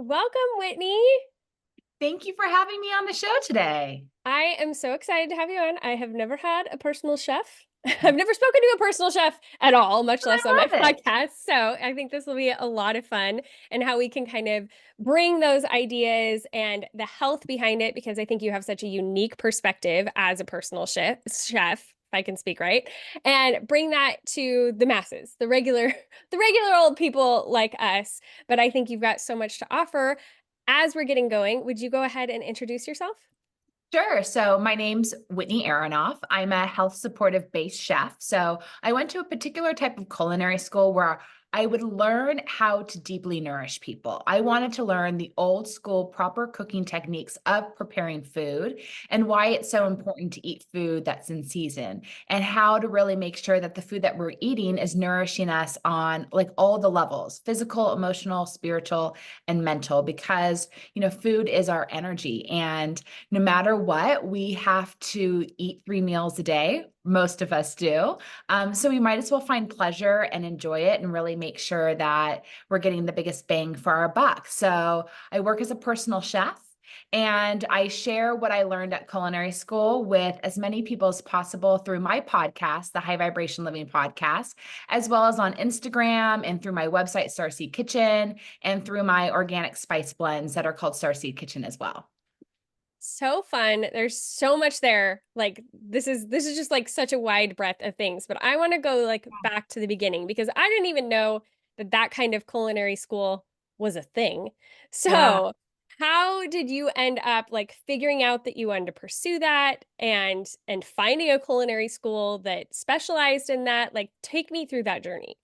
Welcome, Whitney. Thank you for having me on the show today. I am so excited to have you on. I have never had a personal chef. I've never spoken to a personal chef at all, much less on my I love it. podcast. So I think this will be a lot of fun and how we can kind of bring those ideas and the health behind it, because I think you have such a unique perspective as a personal chef, if I can speak right, and bring that to the masses, the regular old people like us. But I think you've got so much to offer. As we're getting going, would you go ahead and introduce yourself? Sure. So my name's Whitney Aronoff. I'm a health supportive based chef. So I went to a particular type of culinary school where I would learn how to deeply nourish people. I wanted to learn the old school proper cooking techniques of preparing food and why it's so important to eat food that's in season and how to really make sure that the food that we're eating is nourishing us on like all the levels, physical, emotional, spiritual, and mental, because food is our energy, and no matter what, we have to eat 3 meals a day. Most of us do. So we might as well find pleasure and enjoy it and really make sure that we're getting the biggest bang for our buck. So I work as a personal chef. And I share what I learned at culinary school with as many people as possible through my podcast, the High Vibration Living Podcast, as well as on Instagram and through my website, Starseed Kitchen, and through my organic spice blends that are called Starseed Kitchen as well. So fun. There's so much there. Like this is just like such a wide breadth of things, but I want to go like back to the beginning because I didn't even know that that kind of culinary school was a thing. Yeah. So, how did you end up like figuring out that you wanted to pursue that and finding a culinary school that specialized in that? Like take me through that journey.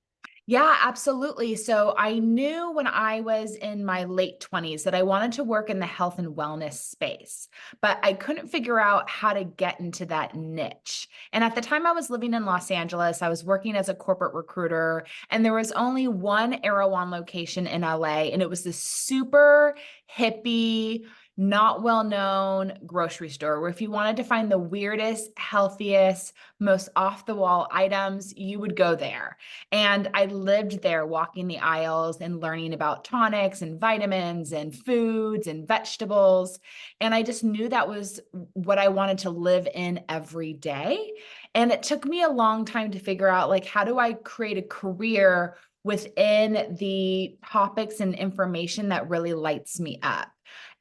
Yeah, absolutely. So I knew when I was in my late 20s that I wanted to work in the health and wellness space, but I couldn't figure out how to get into that niche. And at the time I was living in Los Angeles, I was working as a corporate recruiter, and there was only one Erewhon location in LA, and it was this super hippie, not well known grocery store where if you wanted to find the weirdest, healthiest, most off the wall items, you would go there. And I lived there walking the aisles and learning about tonics and vitamins and foods and vegetables. And I just knew that was what I wanted to live in every day. And it took me a long time to figure out, like, how do I create a career within the topics and information that really lights me up?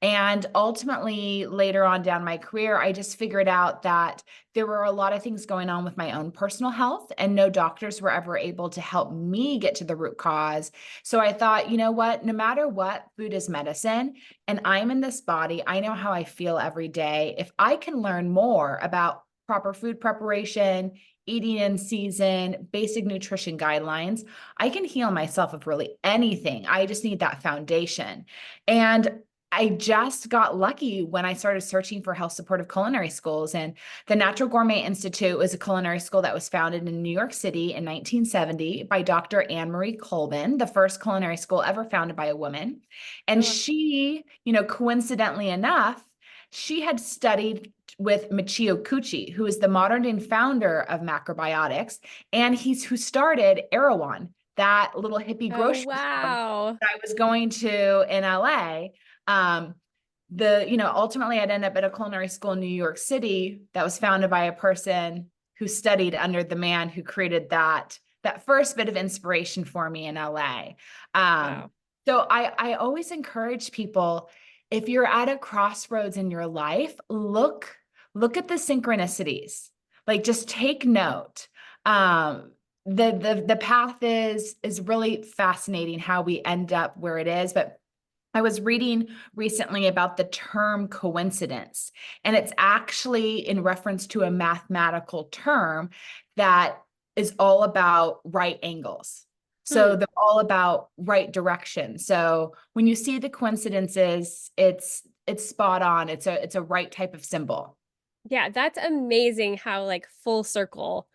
And ultimately, later on down my career, I just figured out that there were a lot of things going on with my own personal health, and no doctors were ever able to help me get to the root cause. So I thought, you know what? No matter what, food is medicine, and I'm in this body. I know how I feel every day. If I can learn more about proper food preparation, eating in season, basic nutrition guidelines, I can heal myself of really anything. I just need that foundation. And I just got lucky when I started searching for health supportive culinary schools. And the Natural Gourmet Institute was a culinary school that was founded in New York City in 1970 by Dr. Anne Marie Colvin, the first culinary school ever founded by a woman. And Oh, she, coincidentally enough, she had studied with Michio Kuchi, who is the modern day founder of macrobiotics, and he's who started Erewhon, that little hippie oh grocery store wow. that I was going to in LA. Um, ultimately I'd end up at a culinary school in New York City that was founded by a person who studied under the man who created that first bit of inspiration for me in LA. Um, Wow. so I always encourage people, if you're at a crossroads in your life, look at the synchronicities. Like just take note. Um, the path is really fascinating how we end up where it is, but I was reading recently about the term coincidence, and it's actually in reference to a mathematical term that is all about right angles. So Hmm. they're all about right direction. So when you see the coincidences, it's spot on. It's a right type of symbol. Yeah, that's amazing how like full circle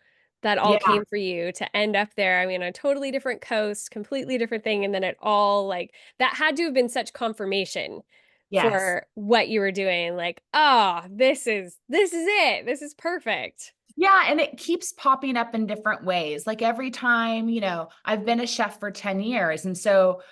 that all Yeah. came for you to end up there. I mean, a totally different coast, completely different thing, and then it all like that had to have been such confirmation Yes. for what you were doing. Like, oh, this is it. This is perfect. Yeah, and it keeps popping up in different ways. Like every time, I've been a chef for 10 years. And so,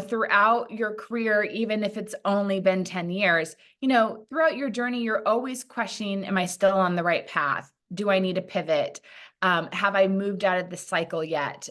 throughout your career, even if it's only been 10 years, throughout your journey, you're always questioning, am I still on the right path? Do I need to pivot? Have I moved out of the cycle yet?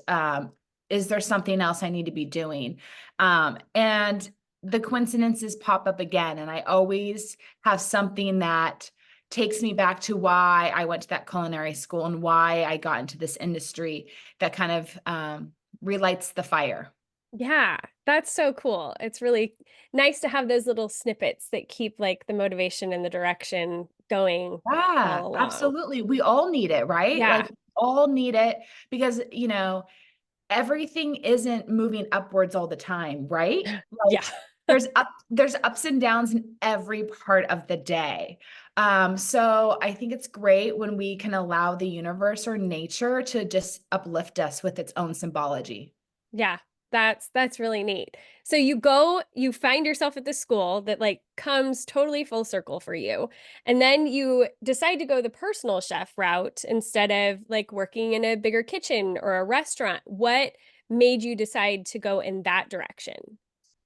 Is there something else I need to be doing? And the coincidences pop up again. And I always have something that takes me back to why I went to that culinary school and why I got into this industry that kind of relights the fire. Yeah, that's so cool. It's really nice to have those little snippets that keep like the motivation and the direction going Yeah, all along. absolutely. We all need it, right? Yeah. Like, all need it because, everything isn't moving upwards all the time, right? Yeah. Like, there's ups and downs in every part of the day. So I think it's great when we can allow the universe or nature to just uplift us with its own symbology. Yeah, that's really neat. So you go, you find yourself at the school that like comes totally full circle for you. And then you decide to go the personal chef route instead of like working in a bigger kitchen or a restaurant. What made you decide to go in that direction?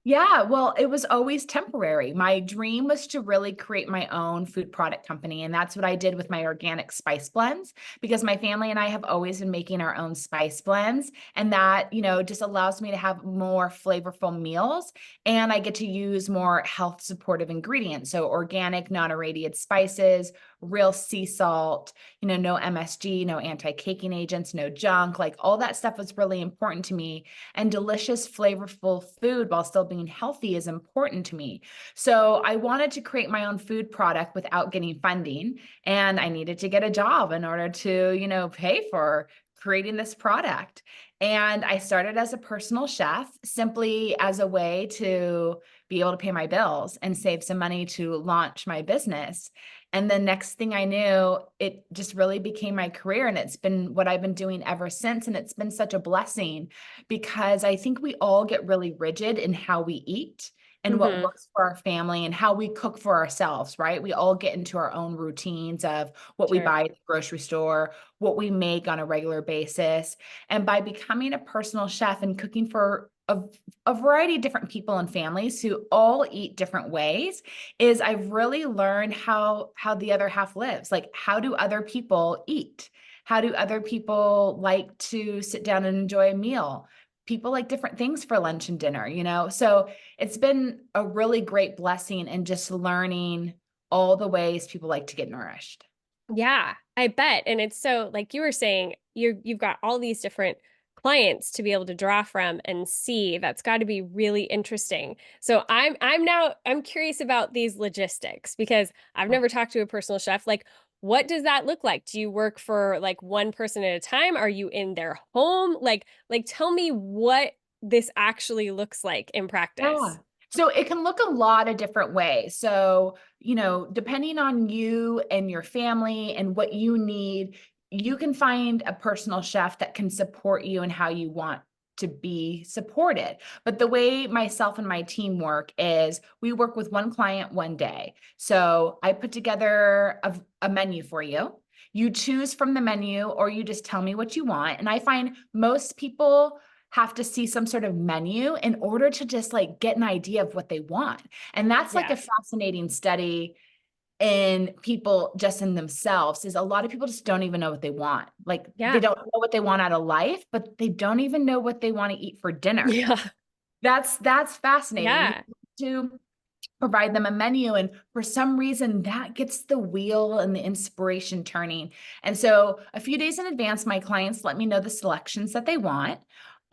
Yeah, well, it was always temporary. My dream was to really create my own food product company. And that's what I did with my organic spice blends because my family and I have always been making our own spice blends. And that, just allows me to have more flavorful meals. And I get to use more health supportive ingredients. So organic, non irradiated spices, real sea salt, no MSG, no anti caking agents, no junk. Like all that stuff was really important to me, and delicious, flavorful food while still being healthy is important to me. So I wanted to create my own food product without getting funding. And I needed to get a job in order to, pay for creating this product. And I started as a personal chef simply as a way to be able to pay my bills and save some money to launch my business. And the next thing I knew, it just really became my career. And it's been what I've been doing ever since. And it's been such a blessing because I think we all get really rigid in how we eat and what Hmm. works for our family and how we cook for ourselves, right? We all get into our own routines of what we Sure. buy at the grocery store, what we make on a regular basis. And by becoming a personal chef and cooking for a variety of different people and families who all eat different ways, is I've really learned how the other half lives. Like, how do other people eat? How do other people like to sit down and enjoy a meal? People like different things for lunch and dinner. So it's been a really great blessing and just learning all the ways people like to get nourished. Yeah, I bet. And it's so like you were saying, you've got all these different clients to be able to draw from and see. That's got to be really interesting. So I'm curious about these logistics because I've never talked to a personal chef. Like, what does that look like? Do you work for like one person at a time? Are you in their home? Like tell me what this actually looks like in Yeah. practice. So it can look a lot of different ways. So, depending on you and your family and what you need, you can find a personal chef that can support you and how you want to be supported. But the way myself and my team work is we work with one client one day. So I put together a menu for you. You choose from the menu or you just tell me what you want. And I find most people have to see some sort of menu in order to just like get an idea of what they want. And that's like Yeah. a fascinating study in people just in themselves, is a lot of people just don't even know what they want. Like, they Yeah. don't know what they want out of life, but they don't even know what they want to eat for dinner. Yeah. That's fascinating. You Yeah. have to provide them a menu, and for some reason that gets the wheel and the inspiration turning. And so a few days in advance, my clients let me know the selections that they want.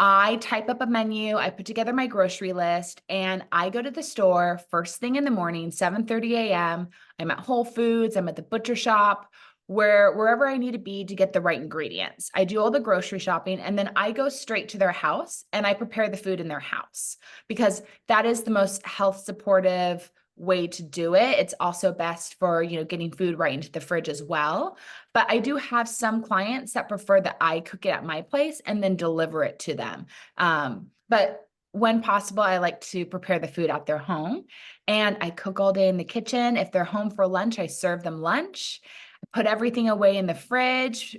I type up a menu, I put together my grocery list, and I go to the store first thing in the morning, 7:30 a.m. I'm at Whole Foods, I'm at the butcher shop, wherever I need to be to get the right ingredients. I do all the grocery shopping, and then I go straight to their house and I prepare the food in their house because that is the most health supportive way to do it. It's also best for, getting food right into the fridge as well. But I do have some clients that prefer that I cook it at my place and then deliver it to them. But when possible, I like to prepare the food at their home, and I cook all day in the kitchen. If they're home for lunch, I serve them lunch. put everything away in the fridge.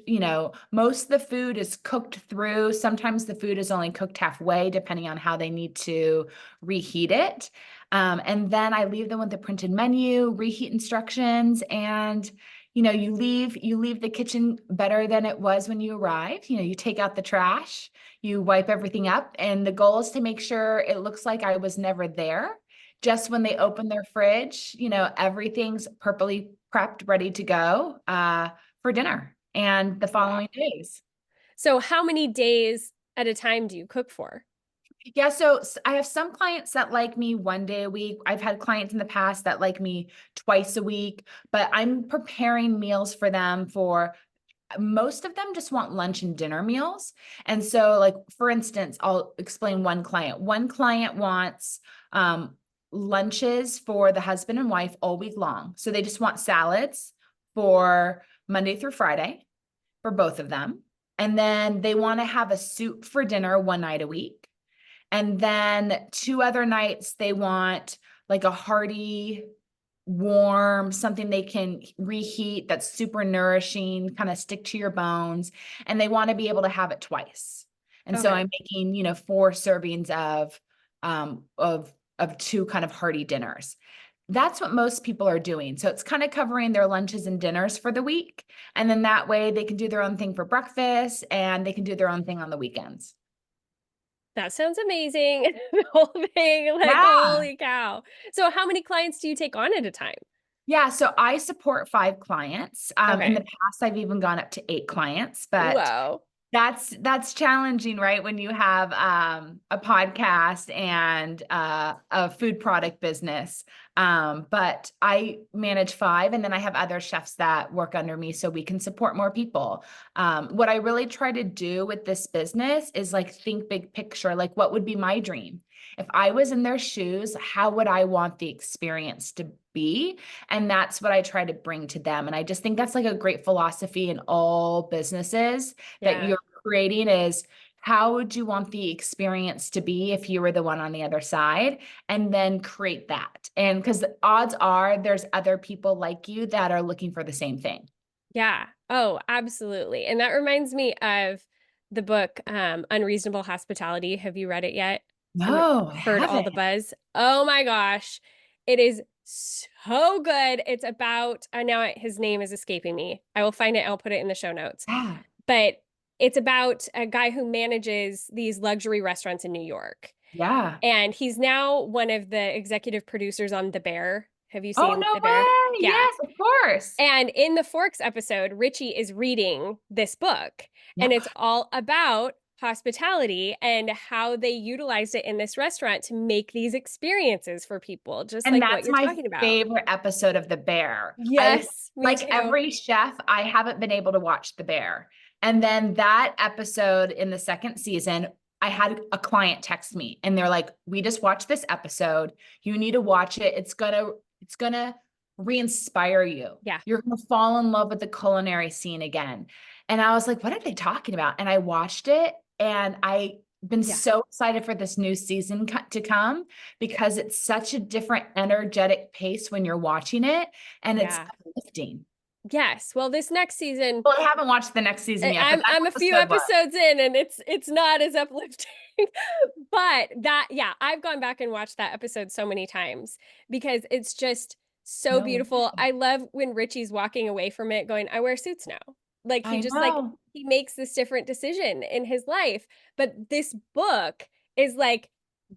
Most of the food is cooked through. Sometimes the food is only cooked halfway, depending on how they need to reheat it. And then I leave them with the printed menu, reheat instructions, and you leave the kitchen better than it was when you arrived. You take out the trash, you wipe everything up, and the goal is to make sure it looks like I was never there. Just when they open their fridge, everything's purposely prepped, ready to go for dinner and the Wow. following days. So how many days at a time do you cook for? Yeah, so I have some clients that like me 1 day a week. I've had clients in the past that like me twice a week, but I'm preparing meals for them for most of them just want lunch and dinner meals. And so, like, for instance, I'll explain one client. One client wants lunches for the husband and wife all week long. So they just want salads for Monday through Friday for both of them. And then they want to have a soup for dinner 1 night a week. And then 2 other nights, they want like a hearty, warm, something they can reheat that's super nourishing, kind of stick to your bones. And they want to be able to have it twice. And so Okay. I'm making, 4 servings of two kind of hearty dinners. That's what most people are doing. So it's kind of covering their lunches and dinners for the week. And then that way they can do their own thing for breakfast and they can do their own thing on the weekends. That sounds amazing. The whole thing, like, Yeah. holy cow. So how many clients do you take on at a time? Yeah, so I support 5 clients. In the Okay. past, I've even gone up to 8 clients, but Whoa. that's challenging, right? When you have a podcast and a food product business. But I manage 5, and then I have other chefs that work under me so we can support more people. What I really try to do with this business is like think big picture, like what would be my dream? If I was in their shoes, how would I want the experience to be? And that's what I try to bring to them. And I just think that's like a great philosophy in all businesses that Yeah. you're creating is how would you want the experience to be if you were the one on the other side? And then create that. And because the odds are there's other people like you that are looking for the same thing. Yeah. Oh, absolutely. And that reminds me of the book Unreasonable Hospitality. Have you read it yet? And No, I heard all haven't. the buzz? Oh my gosh. It is so good. It's about now his name is escaping me. I will find it. I'll put it in the show notes. Yeah. But it's about a guy who manages these luxury restaurants in New York. Yeah. And he's now one of the executive producers on The Bear. Have you Oh, seen no The Bear? way. Yeah. Yes, of course. And in the Forks episode, Richie is reading this book, and Yeah. it's all about hospitality and how they utilized it in this restaurant to make these experiences for people, just And like what that's you're my talking about. favorite episode of The Bear. I Yes, me like too. every chef, I haven't been able to watch The Bear. And then that episode in the second season, I had a client text me and they're like, "We just watched this episode. You need to watch it. It's gonna re-inspire you. Yeah, You're gonna fall in love with the culinary scene again." And I was like, "What are they talking about?" And I watched it and I been yeah, so excited for this new season to come because it's such a different energetic pace when you're watching it and it's yeah. uplifting. Yes. Well, this next season, Well, I haven't watched the next season yet, but that I'm a few episode was. episodes in, and it's not as uplifting. But that, yeah, I've gone back and watched that episode so many times because it's just so No beautiful. way. I love when Richie's walking away from it going, I wear suits now. Like he I just like know. he makes this different decision in his life. But this book is like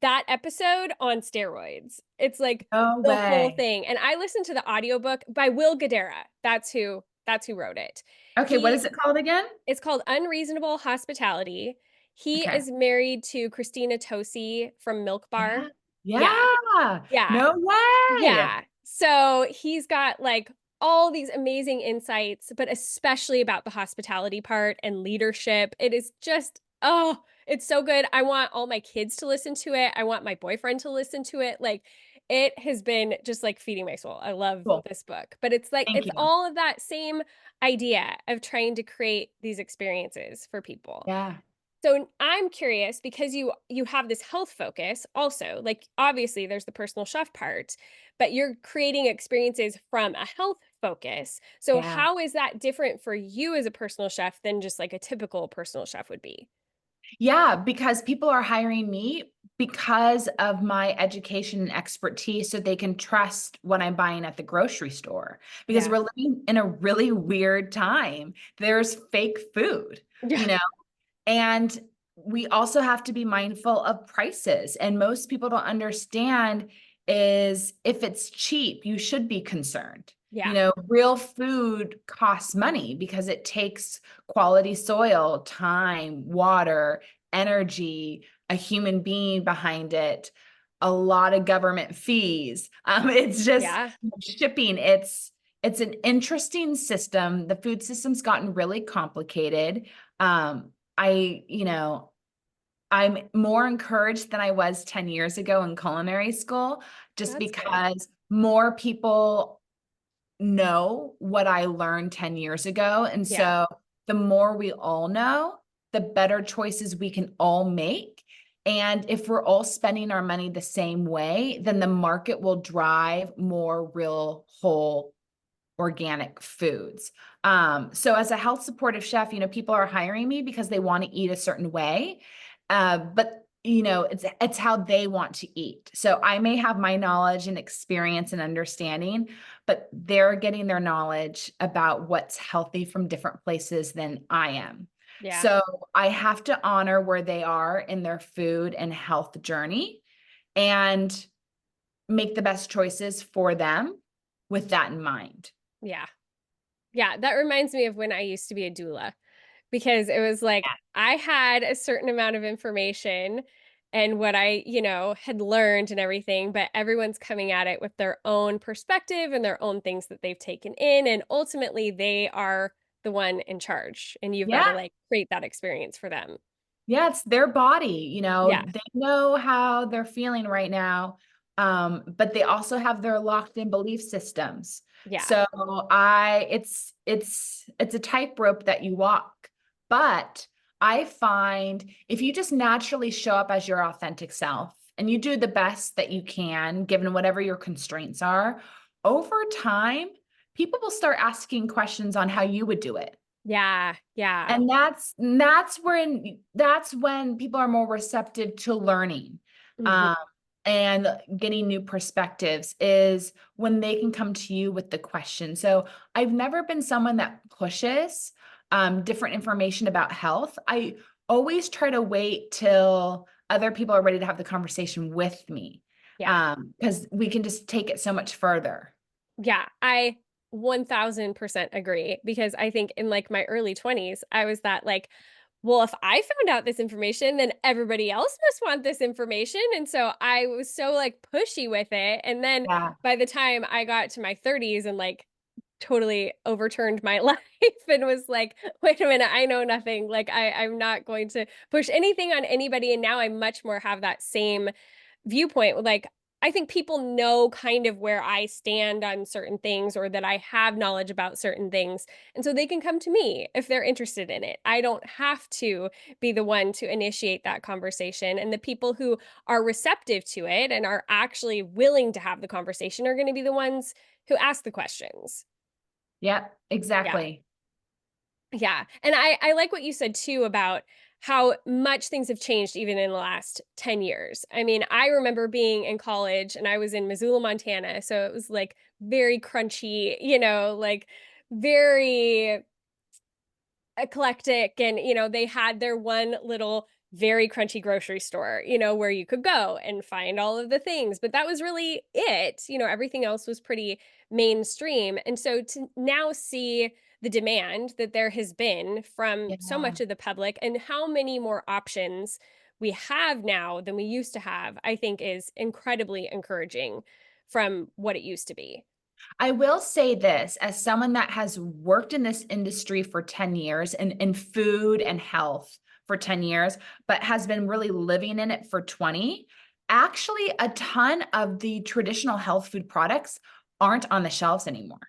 that episode on steroids. It's like No the whole way. thing. And I listened to the audiobook by Will Guidara. That's who wrote it. Okay, what He is it called again? It's called Unreasonable Hospitality. He Okay. is married to Christina Tosi from Milk Yeah. Bar. Yeah. Yeah. Yeah. No way. Yeah. So he's got like all these amazing insights, but especially about the hospitality part and leadership. It is just, oh, it's so good. I want all my kids to listen to it. I want my boyfriend to listen to it. Like it has been just like feeding my soul. I love Cool. this book, but it's like, Thank it's you. all of that same idea of trying to create these experiences for people. Yeah. So I'm curious because you have this health focus also. Like obviously there's the personal chef part, but you're creating experiences from a health focus. So Yeah. how is that different for you as a personal chef than just like a typical personal chef would be? Yeah, because people are hiring me because of my education and expertise so they can trust what I'm buying at the grocery store. Because Yeah. we're living in a really weird time. There's fake food, Yeah. you know, and we also have to be mindful of prices. And most people don't understand is if it's cheap, you should be concerned. You Yeah. know, real food costs money because it takes quality soil, time, water, energy, a human being behind it, a lot of government fees. It's just Yeah. shipping. It's an interesting system. The food system's gotten really complicated. You know, I'm more encouraged than I was 10 years ago in culinary school, just That's good. because more people know what I learned 10 years ago. And Yeah. so the more we all know, the better choices we can all make. And if we're all spending our money the same way, then the market will drive more real, whole, organic foods. So as a health supportive chef, you know, people are hiring me because they want to eat a certain way. But you know, it's how they want to eat. So I may have my knowledge and experience and understanding, but they're getting their knowledge about what's healthy from different places than I am. Yeah. So I have to honor where they are in their food and health journey and make the best choices for them with that in mind. Yeah. Yeah. That reminds me of when I used to be a doula because it was like I had a certain amount of information and what I, had learned and everything, but everyone's coming at it with their own perspective and their own things that they've taken in. And ultimately, they are the one in charge, and you've got to Yeah. like create that experience for them. Yeah, it's their body, you know, Yeah. they know how they're feeling right now. But they also have their locked in belief systems. Yeah. So it's a tightrope that you walk. But I find if you just naturally show up as your authentic self and you do the best that you can, given whatever your constraints are, over time, people will start asking questions on how you would do it. Yeah. Yeah. And that's when people are more receptive to learning Hmm. um, and getting new perspectives is when they can come to you with the question. So I've never been someone that pushes different information about health. I always try to wait till other people are ready to have the conversation with me Yeah. because we can just take it so much further. Yeah. I 1000% agree because I think in like my early 20s, I was that like, well, if I found out this information, then everybody else must want this information. And so I was so like pushy with it. And then Yeah. by the time I got to my 30s and like totally overturned my life and was like, wait a minute, I know nothing. Like I'm not going to push anything on anybody. And now I much more have that same viewpoint. Like I think people know kind of where I stand on certain things or that I have knowledge about certain things. And so they can come to me if they're interested in it. I don't have to be the one to initiate that conversation. And the people who are receptive to it and are actually willing to have the conversation are going to be the ones who ask the questions. Yep, Yeah. exactly. Yeah. And I like what you said too about how much things have changed even in the last 10 years. I mean, I remember being in college and I was in Missoula, Montana. So it was like very crunchy, like very eclectic. And, they had their one little very crunchy grocery store, where you could go and find all of the things. But that was really it. Everything else was pretty mainstream. And so to now see the demand that there has been from so Yeah. much of the public and how many more options we have now than we used to have, I think is incredibly encouraging from what it used to be. I will say this as someone that has worked in this industry for 10 years and in food and health for 10 years, but has been really living in it for 20. Actually, a ton of the traditional health food products aren't on the shelves anymore.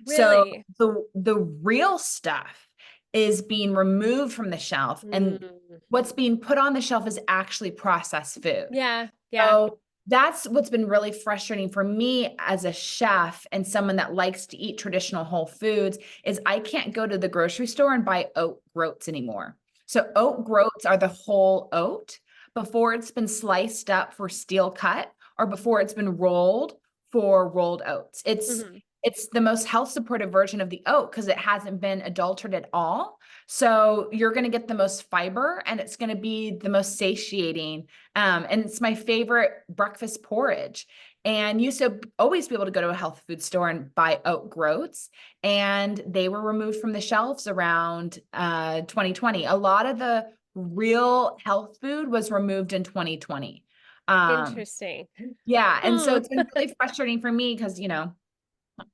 So Really? the real stuff is being removed from the shelf, and Mm. what's being put on the shelf is actually processed food. Yeah, yeah. So that's what's been really frustrating for me as a chef and someone that likes to eat traditional whole foods is I can't go to the grocery store and buy oat groats anymore. So oat groats are the whole oat before it's been sliced up for steel cut or before it's been rolled for rolled oats. Hmm. It's the most health supportive version of the oat because it hasn't been adulterated at all. So you're going to get the most fiber and it's going to be the most satiating. And it's my favorite breakfast porridge. And used to always be able to go to a health food store and buy oat groats, and they were removed from the shelves around 2020. A lot of the real health food was removed in 2020. Um, Interesting. yeah, and so Hmm. it's been really frustrating for me because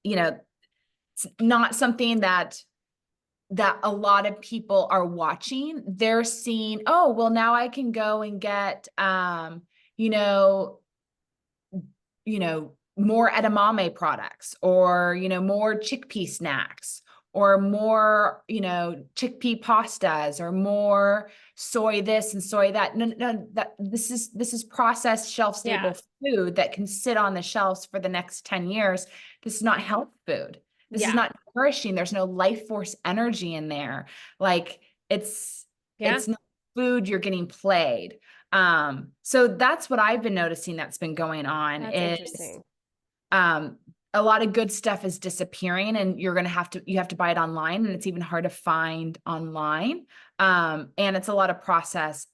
it's not something that a lot of people are watching. They're seeing, oh, well, now I can go and get, you know, more edamame products or, more chickpea snacks or more, chickpea pastas or more soy this and soy that. No, no, that this is processed shelf Yeah, stable food that can sit on the shelves for the next 10 years. This is not health food. This is yeah, not nourishing. There's no life force energy in there. Like yeah. it's not food, you're getting played. So that's what I've been noticing that's been going on That's is interesting. um a lot of good stuff is disappearing and you have to buy it online, and it's even hard to find online. And it's a lot of processed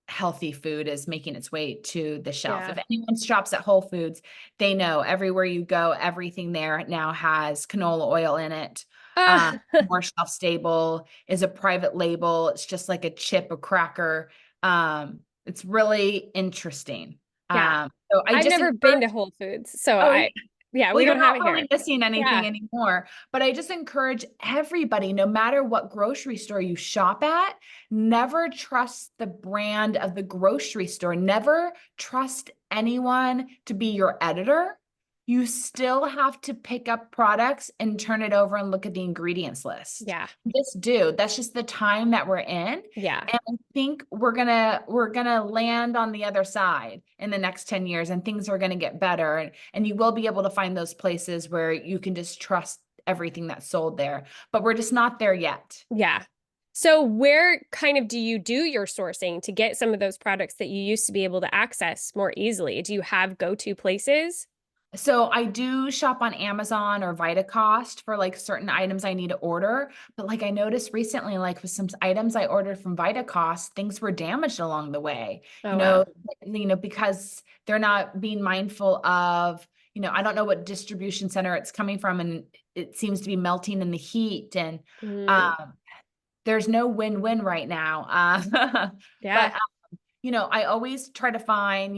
healthy food is making its way to the shelf. Yeah. If anyone shops at Whole Foods, they know everywhere you go, everything there now has canola oil in it. Ah, More shelf stable, is a private label. It's just like a chip, a cracker. It's really interesting. yeah. So I I've just never been to encourage, Whole Foods, so oh, yeah, well, we you're don't have not it really here. missing anything Yeah. anymore. But I just encourage everybody, no matter what grocery store you shop at, never trust the brand of the grocery store. Never trust anyone to be your editor. You still have to pick up products and turn it over and look at the ingredients list. Yeah. Just do. That's just the time that we're in. Yeah. And I think we're gonna land on the other side in the next 10 years, and things are gonna get better. And you will be able to find those places where you can just trust everything that's sold there. But we're just not there yet. Yeah. So where kind of do you do your sourcing to get some of those products that you used to be able to access more easily? Do you have go-to places? So I do shop on Amazon or Vitacost for like certain items I need to order. But like I noticed recently, like with some items I ordered from Vitacost, things were damaged along the way, Oh, wow. because they're not being mindful of, I don't know what distribution center it's coming from, and it seems to be melting in the heat. And Mm, um, there's no win-win right now. But yeah. I always try to find,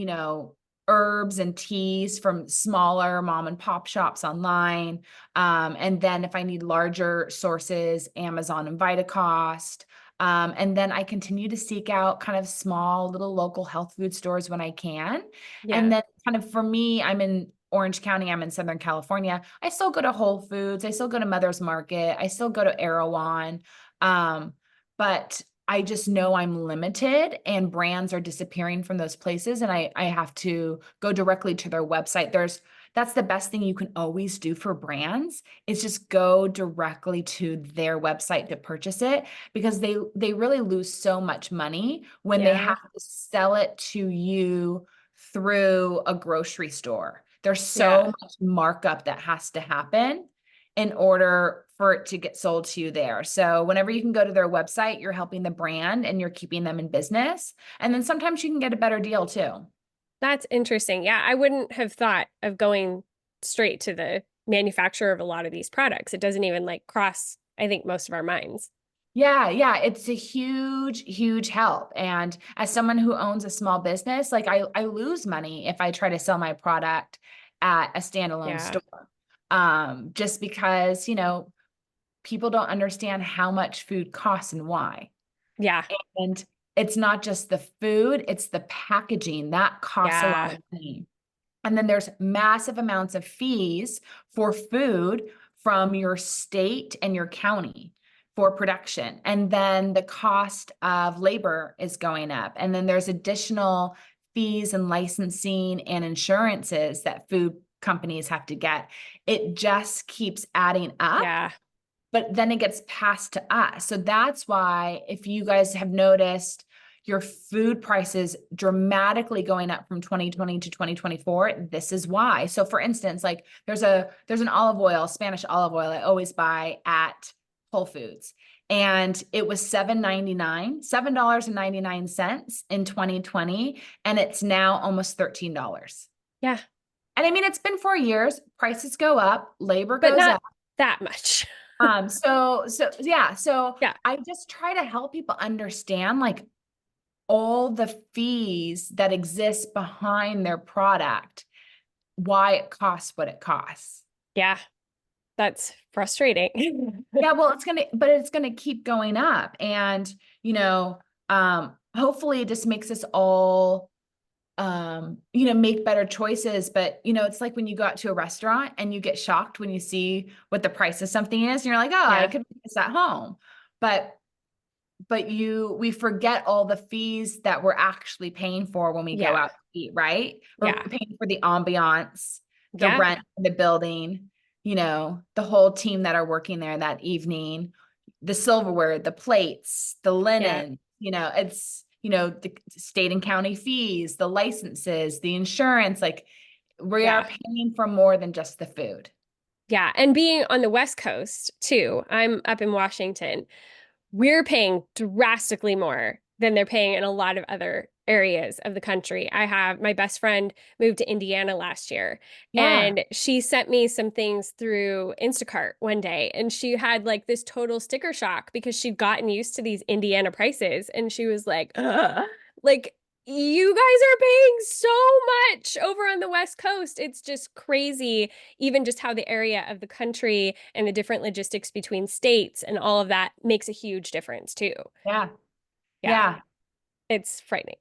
herbs and teas from smaller mom and pop shops online. And then if I need larger sources, Amazon and Vitacost. And then I continue to seek out kind of small little local health food stores when I can. And Yeah. then kind of for me, I'm in Orange County, I'm in Southern California. I still go to Whole Foods. I still go to Mother's Market. I still go to Erewhon. But I just know I'm limited and brands are disappearing from those places, and I have to go directly to their website. That's the best thing you can always do for brands is just go directly to their website to purchase it, because they really lose so much money when they Yeah. have to sell it to you through a grocery store. There's Yeah. so much markup that has to happen in order for it to get sold to you there. So whenever you can go to their website, you're helping the brand and you're keeping them in business. And then sometimes you can get a better deal too. That's interesting. Yeah, I wouldn't have thought of going straight to the manufacturer of a lot of these products. It doesn't even like cross, I think, most of our minds. Yeah, yeah, it's a huge, huge help. And as someone who owns a small business, like I lose money if I try to sell my product at a standalone Yeah. store. Just because, people don't understand how much food costs and why. Yeah. And it's not just the food, it's the packaging that costs a lot Yeah. of money. And then there's massive amounts of fees for food from your state and your county for production. And then the cost of labor is going up. And then there's additional fees and licensing and insurances that food companies have to get. It just keeps adding up, Yeah. but then it gets passed to us. So that's why, if you guys have noticed your food prices dramatically going up from 2020 to 2024, this is why. So for instance, like there's an olive oil, Spanish olive oil I always buy at Whole Foods. And it was $7.99 in 2020. And it's now almost $13. Yeah. And I mean, it's been 4 years, prices go up, labor But goes not up. that much. So yeah, so Yeah. I just try to help people understand like all the fees that exist behind their product, why it costs what it costs. Yeah. That's frustrating. Yeah, well, it's gonna keep going up. And, hopefully it just makes us all, make better choices. But, it's like when you go out to a restaurant and you get shocked when you see what the price of something is, and you're like, oh, I Yeah. could make this at home. But we forget all the fees that we're actually paying for when we go Yeah. out to eat, right? We're Yeah. paying for the ambiance, the Yeah. rent, the building, the whole team that are working there that evening, the silverware, the plates, the Yeah. linen, it's, the state and county fees, the licenses, the insurance, like we are Yeah. paying for more than just the food. Yeah. And being on the West Coast too, I'm up in Washington. We're paying drastically more than they're paying in a lot of other areas of the country. I have my best friend moved to Indiana last year, Yeah. and she sent me some things through Instacart one day, and she had like this total sticker shock because she'd gotten used to these Indiana prices, and she was like, "Ugh." Like, you guys are paying so much over on the West Coast. It's just crazy, even just how the area of the country and the different logistics between states and all of that makes a huge difference too. Yeah. Yeah, Yeah. it's frightening.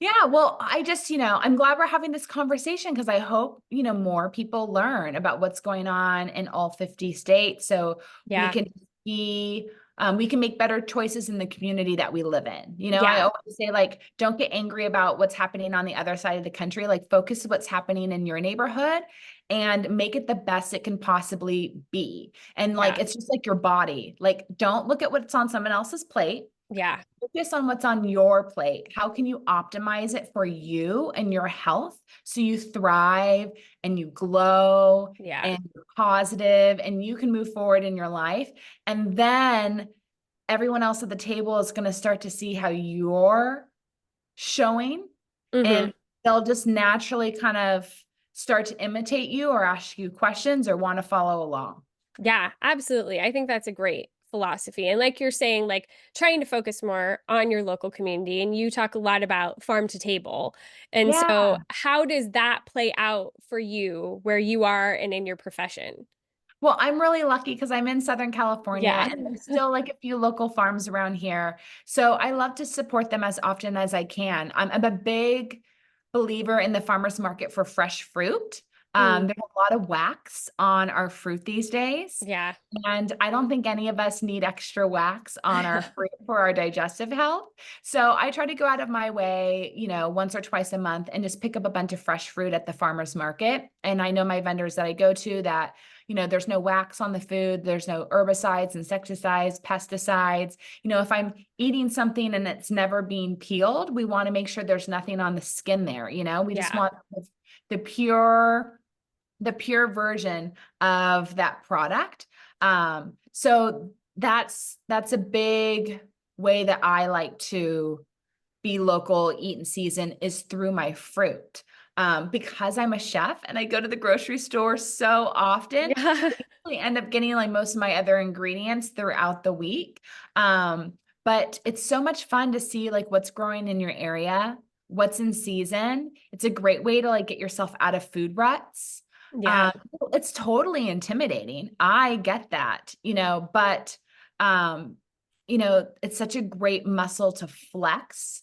Yeah, well, I'm glad we're having this conversation because I hope, more people learn about what's going on in all 50 states so we Yeah, can we can make better choices in the community that we live in. I yeah, always say, like, don't get angry about what's happening on the other side of the country. Like, focus on what's happening in your neighborhood and make it the best it can possibly be. And like, yeah, it's just like your body. Like, don't look at what's on someone else's plate. yeah, Focus on what's on your plate. How can you optimize it for you and your health so you thrive and you glow yeah. and you're positive and you can move forward in your life? And then everyone else at the table is going to start to see how you're showing, Hmm. and they'll just naturally kind of start to imitate you or ask you questions or want to follow along. Yeah, absolutely. I think that's a great philosophy. And like you're saying, like trying to focus more on your local community. And you talk a lot about farm to table. And so, Yeah. how does that play out for you where you are and in your profession? Well, I'm really lucky because I'm in Southern California Yeah. and there's still like a few local farms around here. So I love to support them as often as I can. I'm a big believer in the farmers market for fresh fruit. Mm, There's a lot of wax on our fruit these days. yeah. And I don't think any of us need extra wax on our fruit for our digestive health. So I try to go out of my way, once or twice a month and just pick up a bunch of fresh fruit at the farmer's market. And I know my vendors that I go to that, there's no wax on the food, there's no herbicides, insecticides, pesticides. If I'm eating something and it's never being peeled, we want to make sure there's nothing on the skin there. We just Yeah. want the pure version of that product. So that's a big way that I like to be local, eat in season is through my fruit. Because I'm a chef and I go to the grocery store so often, Yeah. I usually end up getting like most of my other ingredients throughout the week. But it's so much fun to see like what's growing in your area, what's in season. It's a great way to like get yourself out of food ruts. Yeah. Um, it's totally intimidating. I get that, but it's such a great muscle to flex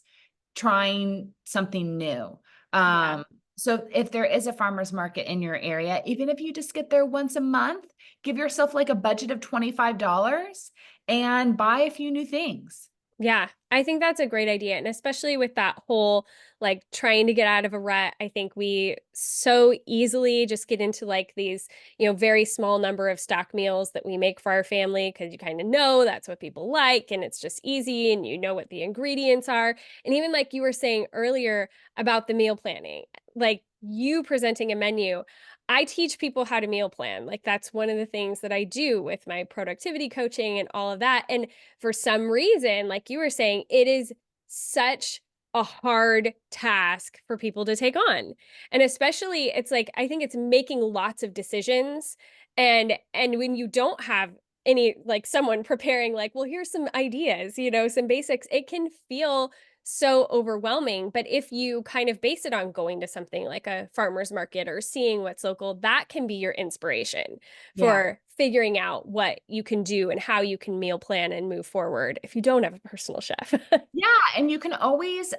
trying something new. Yeah. So if there is a farmer's market in your area, even if you just get there once a month, give yourself like a budget of $25 and buy a few new things. Yeah, I think that's a great idea. And especially with that whole like trying to get out of a rut, I think we so easily just get into like these, very small number of stock meals that we make for our family because you kind of know that's what people like and it's just easy and you know what the ingredients are. And even like you were saying earlier about the meal planning, like you presenting a menu. I teach people how to meal plan. Like that's one of the things that I do with my productivity coaching and all of that. And for some reason, like you were saying, it is such a hard task for people to take on. And especially it's like I think it's making lots of decisions and when you don't have any like someone preparing like, well, here's some ideas, some basics, it can feel so overwhelming. But if you kind of base it on going to something like a farmer's market or seeing what's local, that can be your inspiration Yeah. for figuring out what you can do and how you can meal plan and move forward if you don't have a personal chef. Yeah, and you can always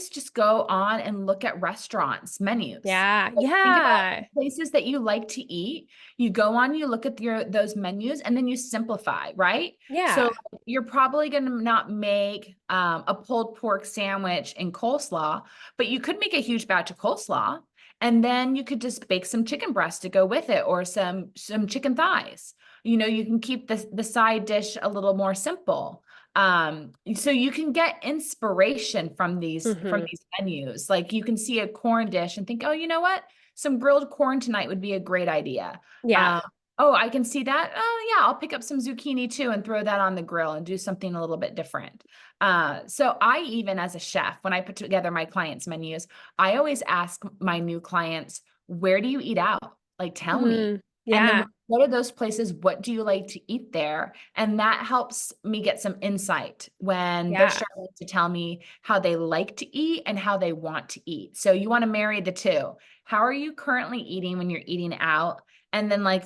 just go on and look at restaurants, menus. Yeah, Like think about yeah, places that you like to eat. You go on, you look at those menus and then you simplify, right? So yeah, you're probably going to not make a pulled pork sandwich and coleslaw, but you could make a huge batch of coleslaw and then you could just bake some chicken breast to go with it or some chicken thighs. You can keep the side dish a little more simple. So you can get inspiration from hmm, these menus. Like you can see a corn dish and think, oh, you know what, some grilled corn tonight would be a great idea. yeah, um oh, I can see that. Oh yeah, I'll pick up some zucchini too and throw that on the grill and do something a little bit different. So I, even as a chef, when I put together my clients menus, I always ask my new clients, where do you eat out? Like tell me. mm, And then yeah, when you go to those places, what do you like to eat there? And that helps me get some insight when they're yeah, starting to tell me how they like to eat and how they want to eat. So you want to marry the two. How are you currently eating when you're eating out? And then like,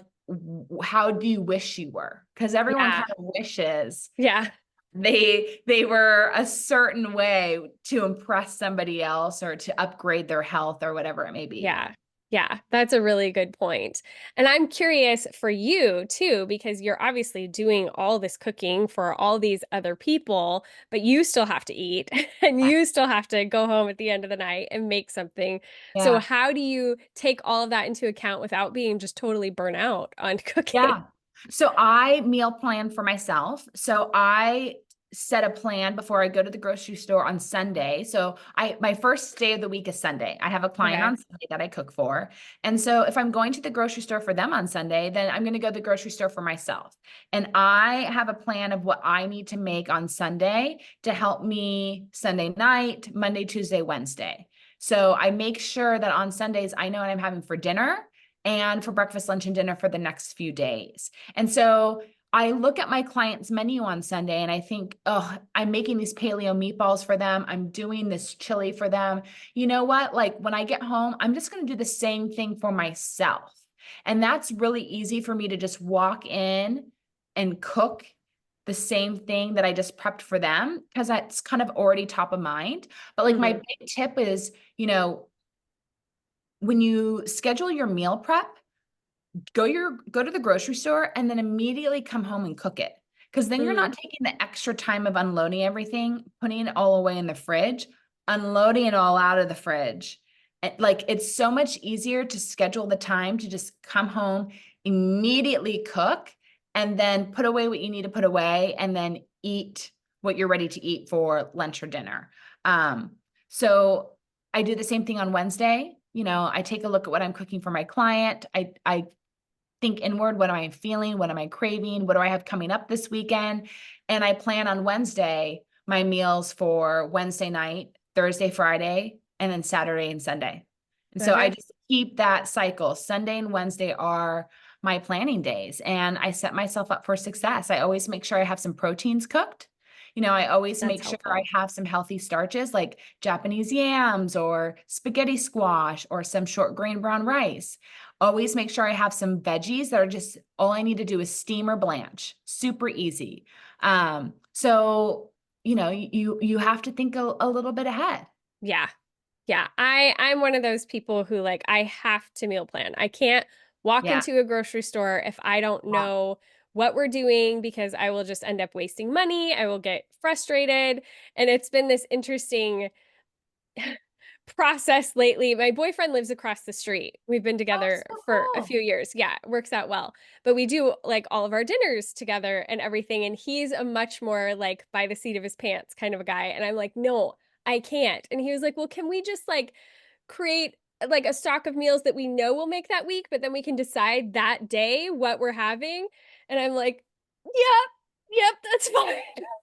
how do you wish you were? Because everyone yeah, kind of wishes yeah. they were a certain way to impress somebody else or to upgrade their health or whatever it may be. Yeah. Yeah, that's a really good point. And I'm curious for you too, because you're obviously doing all this cooking for all these other people, but you still have to eat and Yeah. you still have to go home at the end of the night and make something. So Yeah. how do you take all of that into account without being just totally burnt out on cooking? Yeah. So I meal plan for myself. So I set a plan before I go to the grocery store on Sunday. So my first day of the week is Sunday. I have a client Okay. on Sunday that I cook for. And so if I'm going to the grocery store for them on Sunday, then I'm going to go to the grocery store for myself. And I have a plan of what I need to make on Sunday to help me Sunday night, Monday, Tuesday, Wednesday. So I make sure that on Sundays I know what I'm having for dinner and for breakfast, lunch, and dinner for the next few days. And so I look at my client's menu on Sunday and I think, oh, I'm making these paleo meatballs for them. I'm doing this chili for them. You know what? Like when I get home, I'm just going to do the same thing for myself. And that's really easy for me to just walk in and cook the same thing that I just prepped for them because that's kind of already top of mind. But like my Hmm. big tip is, when you schedule your meal prep, go to the grocery store and then immediately come home and cook it. Because then you're Mm. not taking the extra time of unloading everything, putting it all away in the fridge, unloading it all out of the fridge. And like it's so much easier to schedule the time to just come home, immediately cook, and then put away what you need to put away, and then eat what you're ready to eat for lunch or dinner. So I do the same thing on Wednesday. I take a look at what I'm cooking for my client. I think inward. What am I feeling? What am I craving? What do I have coming up this weekend? And I plan on Wednesday my meals for Wednesday night, Thursday, Friday, and then Saturday and Sunday. And so I Okay. just keep that cycle. Sunday and Wednesday are my planning days, and I set myself up for success. I always make sure I have some proteins cooked. I always That's make sure I helpful. have some healthy starches like Japanese yams or spaghetti squash or some short grain brown rice. Always make sure I have some veggies that are just all I need to do is steam or blanch. Super easy. So you have to think a little bit ahead. Yeah. Yeah, I'm one of those people who I have to meal plan. I can't walk Yeah. into a grocery store if I don't know what we're doing because I will just end up wasting money. I will get frustrated. And it's been this interesting process lately. My boyfriend lives across the street. We've been Oh, together so for a cool. few years. Yeah, it works out well. But we do like all of our dinners together and everything. And he's a much more like by the seat of his pants kind of a guy. And I'm like, no, I can't. And he was like, well, can we just like create like a stock of meals that we know we'll make that week, but then we can decide that day what we're having? And I'm like, yeah, yep, that's fine.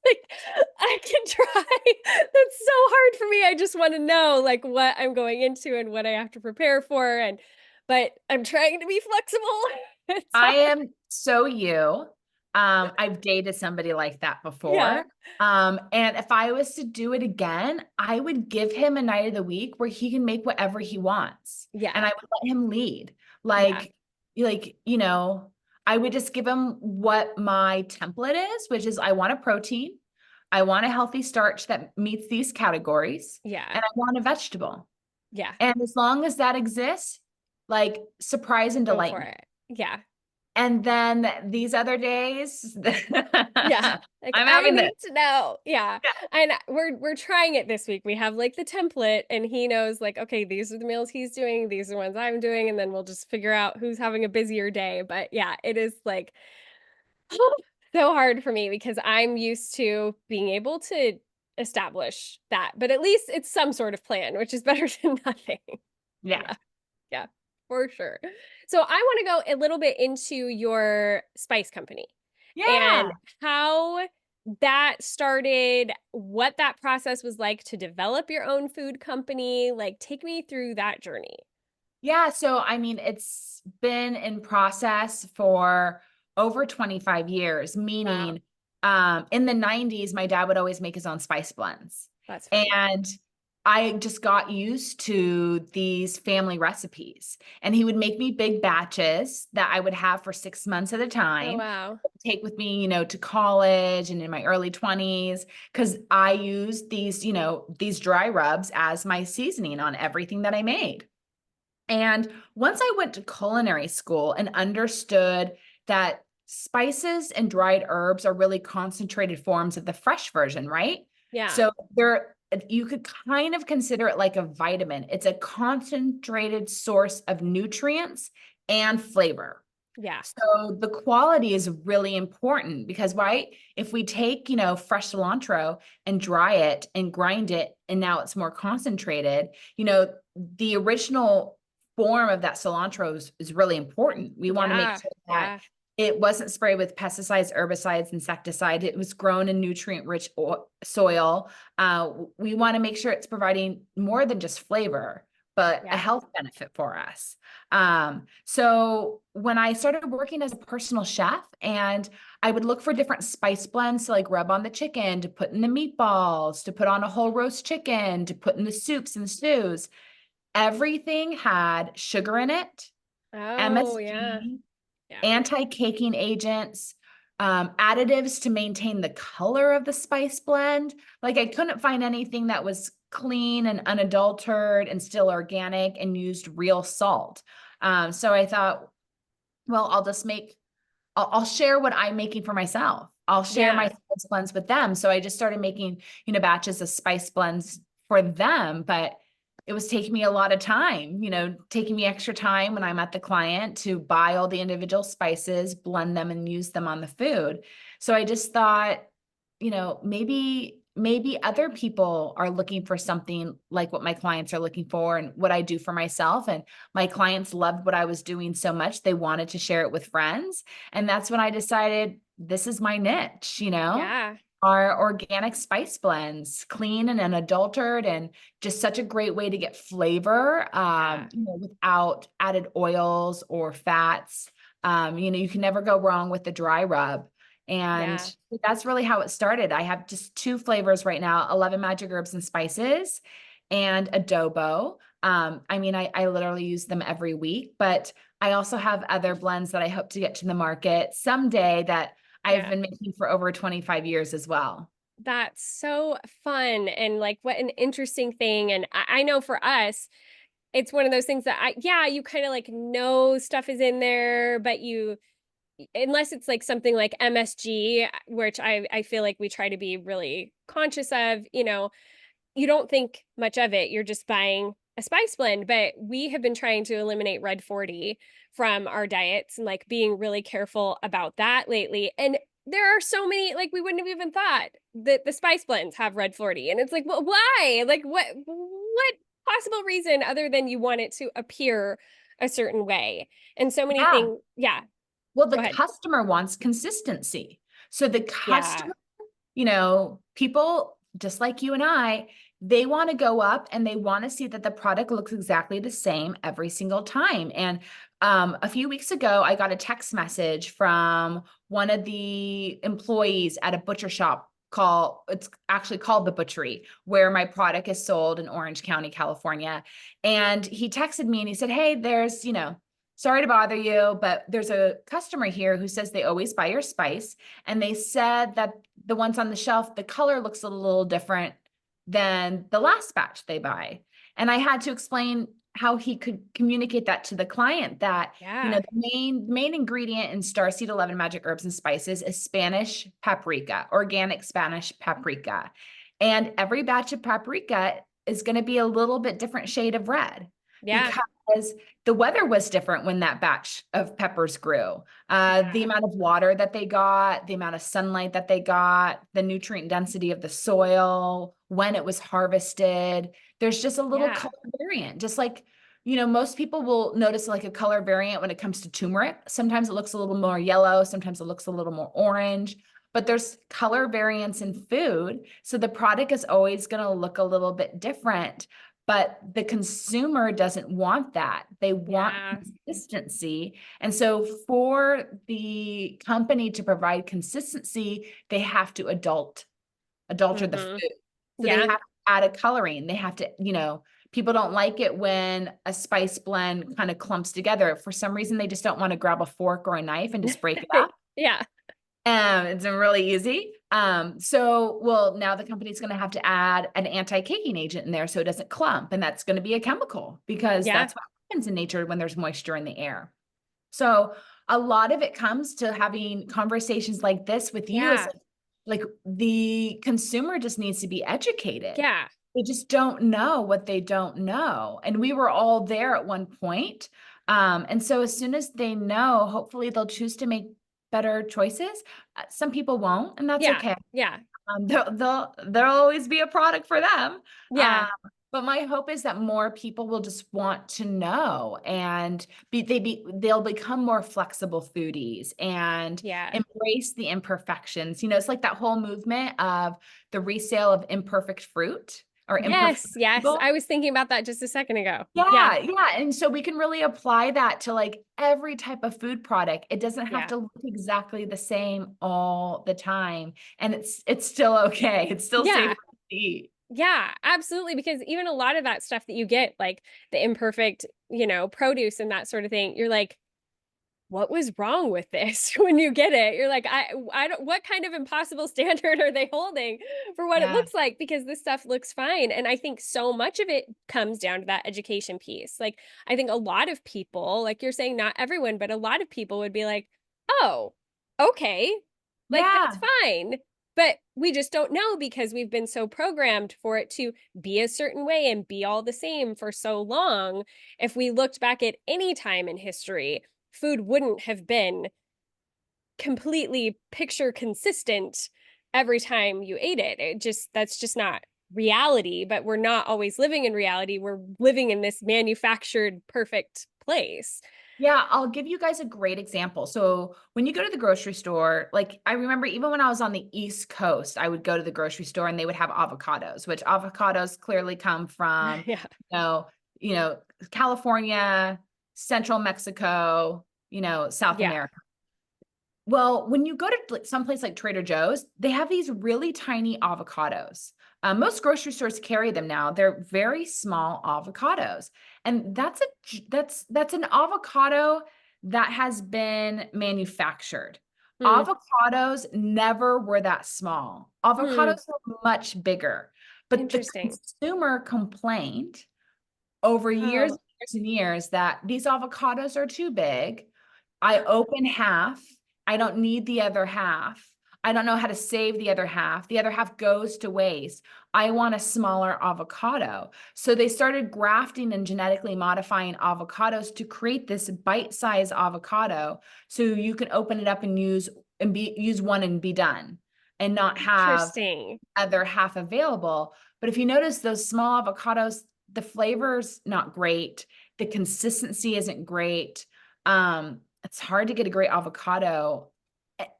Like, I can try. That's so hard for me. I just want to know like what I'm going into and what I have to prepare for. And but I'm trying to be flexible. It's I hard. am so you. I've dated somebody like that Yeah. before. And if I was to do it again, I would give him a night of the week where he can make whatever he wants. And Yeah. I would let him lead. Yeah. Like, I would just give him what my template is, which is I want a protein, I want a healthy starch that meets these categories, Yeah. and I want a vegetable. Yeah. And as long as that exists, like surprise and Go delight for me. it. Yeah. And then these other days, Yeah. Like I'm I having this. need to know. Yeah. Yeah. And we're trying it this week. We have like the template and he knows like, okay, these are the meals he's doing, these are the ones I'm doing, and then we'll just figure out who's having a busier day. But yeah, it is like so hard for me because I'm used to being able to establish that. But at least it's some sort of plan, which is better than nothing. Yeah. Yeah. Yeah, for sure. So I want to go a little bit into your spice company and Yeah. how that started, what that process was like to develop your own food company. Like, take me through that journey. Yeah. So, I mean, it's been in process for over 25 years, Wow, meaning in the 90s, my dad would always make his own spice blends. that's fun. And I just got used to these family recipes. And he would make me big batches that I would have for 6 months at a Oh, time, wow. take with me, to college and in my early 20s, because I used these dry rubs as my seasoning on everything that I made. And once I went to culinary school and understood that spices and dried herbs are really concentrated forms of the fresh version, right? Yeah, So you could kind of consider it like a vitamin. It's a concentrated source of nutrients and flavor. yeah, So the quality is really important because, right, if we take, fresh cilantro and dry it and grind it, and now it's more concentrated, the original form of that cilantro is really important. We want to make yeah, sure that yeah, it wasn't sprayed with pesticides, herbicides, insecticides. It was grown in nutrient-rich soil. We want to make sure it's providing more than just flavor, but a yeah, health benefit for us. So when I started working as a personal chef, and I would look for different spice blends to like rub on the chicken, to put in the meatballs, to put on a whole roast chicken, to put in the soups and stews, everything had sugar in it, oh, yeah, MSG, yeah, anti-caking agents, additives to maintain the color of the spice blend. Like I couldn't find anything that was clean and unadulterated and still organic and used real salt. So I thought, well, I'll share what I'm making for myself. I'll share my yeah, spice blends with them. So I just started making, batches of spice blends for them, but it was taking me a lot of time, taking me extra time when I'm at the client to buy all the individual spices, blend them and use them on the food. So I just thought, maybe other people are looking for something like what my clients are looking for and what I do for myself. And my clients loved what I was doing so much, they wanted to share it with friends. And that's when I decided this is my niche, yeah, our organic spice blends, clean and unadulterated, and just such a great way to get flavor, yeah, without added oils or fats. You can never go wrong with the dry rub. And yeah. that's really how it started. I have just two flavors right now: 11 magic herbs and spices and adobo. I literally use them every week, but I also have other blends that I hope to get to the market someday that I've Yeah. been making for over 25 years as well. That's so fun and like what an interesting thing. And I know for us, it's one of those things that yeah, you kind of like know stuff is in there, but unless it's like something like MSG, which I feel like we try to be really conscious of, you don't think much of it. You're just buying a spice blend. But we have been trying to eliminate red 40 from our diets and like being really careful about that lately. And there are so many, like we wouldn't have even thought that the spice blends have red 40. And it's like, well, why? Like what possible reason other than you want it to appear a certain way? And so many Yeah. things. Yeah, Well, the go ahead. customer wants consistency. So the Yeah. customer, people just like you and I, they want to go up and they want to see that the product looks exactly the same every single time. And a few weeks ago, I got a text message from one of the employees at a butcher shop it's actually called The Butchery, where my product is sold in Orange County, California. And he texted me and he said, "Hey, sorry to bother you, but there's a customer here who says they always buy your spice. And they said that the ones on the shelf, the color looks a little different than the last batch they buy." And I had to explain how he could communicate that to the client that, Yeah. the main ingredient in Starseed 11 Magic Herbs and Spices is Spanish paprika, organic Spanish paprika. And every batch of paprika is going to be a little bit different shade of red Yeah. because the weather was different when that batch of peppers grew. The Yeah. amount of water that they got, the amount of sunlight that they got, the nutrient density of the soil, when it was harvested. There's just a little Yeah. color variant. Just like, most people will notice like a color variant when it comes to turmeric. Sometimes it looks a little more yellow, sometimes it looks a little more orange. But there's color variance in food. So the product is always going to look a little bit different. But the consumer doesn't want that. They want Yeah. consistency. And so for the company to provide consistency, they have to adulter the Mm-hmm. food. So they Yeah. have to add a coloring. They have to, people don't like it when a spice blend kind of clumps together. For some reason, they just don't want to grab a fork or a knife and just break it up. Yeah. It's been really easy. Well, now the company's going to have to add an anti-caking agent in there so it doesn't clump. And that's going to be a chemical because Yeah. that's what happens in nature when there's moisture in the air. So a lot of it comes to having conversations like this with you is Yeah. like the consumer just needs to be educated. Yeah. They just don't know what they don't know. And we were all there at one point. And so as soon as they know, hopefully they'll choose to make better choices. Some people won't, and that's Yeah. okay. Yeah. There'll always be a product for them. Yeah. Um, but my hope is that more people will just want to know and they'll become more flexible foodies and Yeah. embrace the imperfections. It's like that whole movement of the resale of imperfect fruit or imperfect Yes. Yes. vegetable. I was thinking about that just a second ago. Yeah. Yeah, yeah. And so we can really apply that to like every type of food product. It doesn't have Yeah. to look exactly the same all the time. And it's still okay. It's still safe Yeah. to eat. Yeah, absolutely. Because even a lot of that stuff that you get, like the imperfect, produce and that sort of thing, you're like, what was wrong with this when you get it? You're like, I don't, what kind of impossible standard are they holding for what it Yeah. looks like? Because this stuff looks fine. And I think so much of it comes down to that education piece. Like, I think a lot of people, like you're saying, not everyone, but a lot of people would be like, oh, okay, like that's Yeah. fine. But we just don't know because we've been so programmed for it to be a certain way and be all the same for so long. If we looked back at any time in history, food wouldn't have been completely picture consistent every time you ate it. That's just not reality, but we're not always living in reality. We're living in this manufactured perfect place. Yeah, I'll give you guys a great example. So when you go to the grocery store, like I remember even when I was on the East Coast, I would go to the grocery store and they would have avocados, which avocados clearly come from, Yeah. you know, you know, California, Central Mexico, South Yeah. America. Well, when you go to someplace like Trader Joe's, they have these really tiny avocados. Most grocery stores carry them now. They're very small avocados, and that's an avocado that has been manufactured. Hmm. Avocados never were that small. Hmm. Avocados are much bigger, but the Interesting. consumer complained over years Oh, and years and years that these avocados are too big. I open half I don't need the other half. I don't know how to save the other half. The other half goes to waste. I want a smaller avocado. So they started grafting and genetically modifying avocados to create this bite-sized avocado so you can open it up and use one and be done and not have Interesting. other half available. But if you notice those small avocados, the flavor's not great. The consistency isn't great. It's hard to get a great avocado,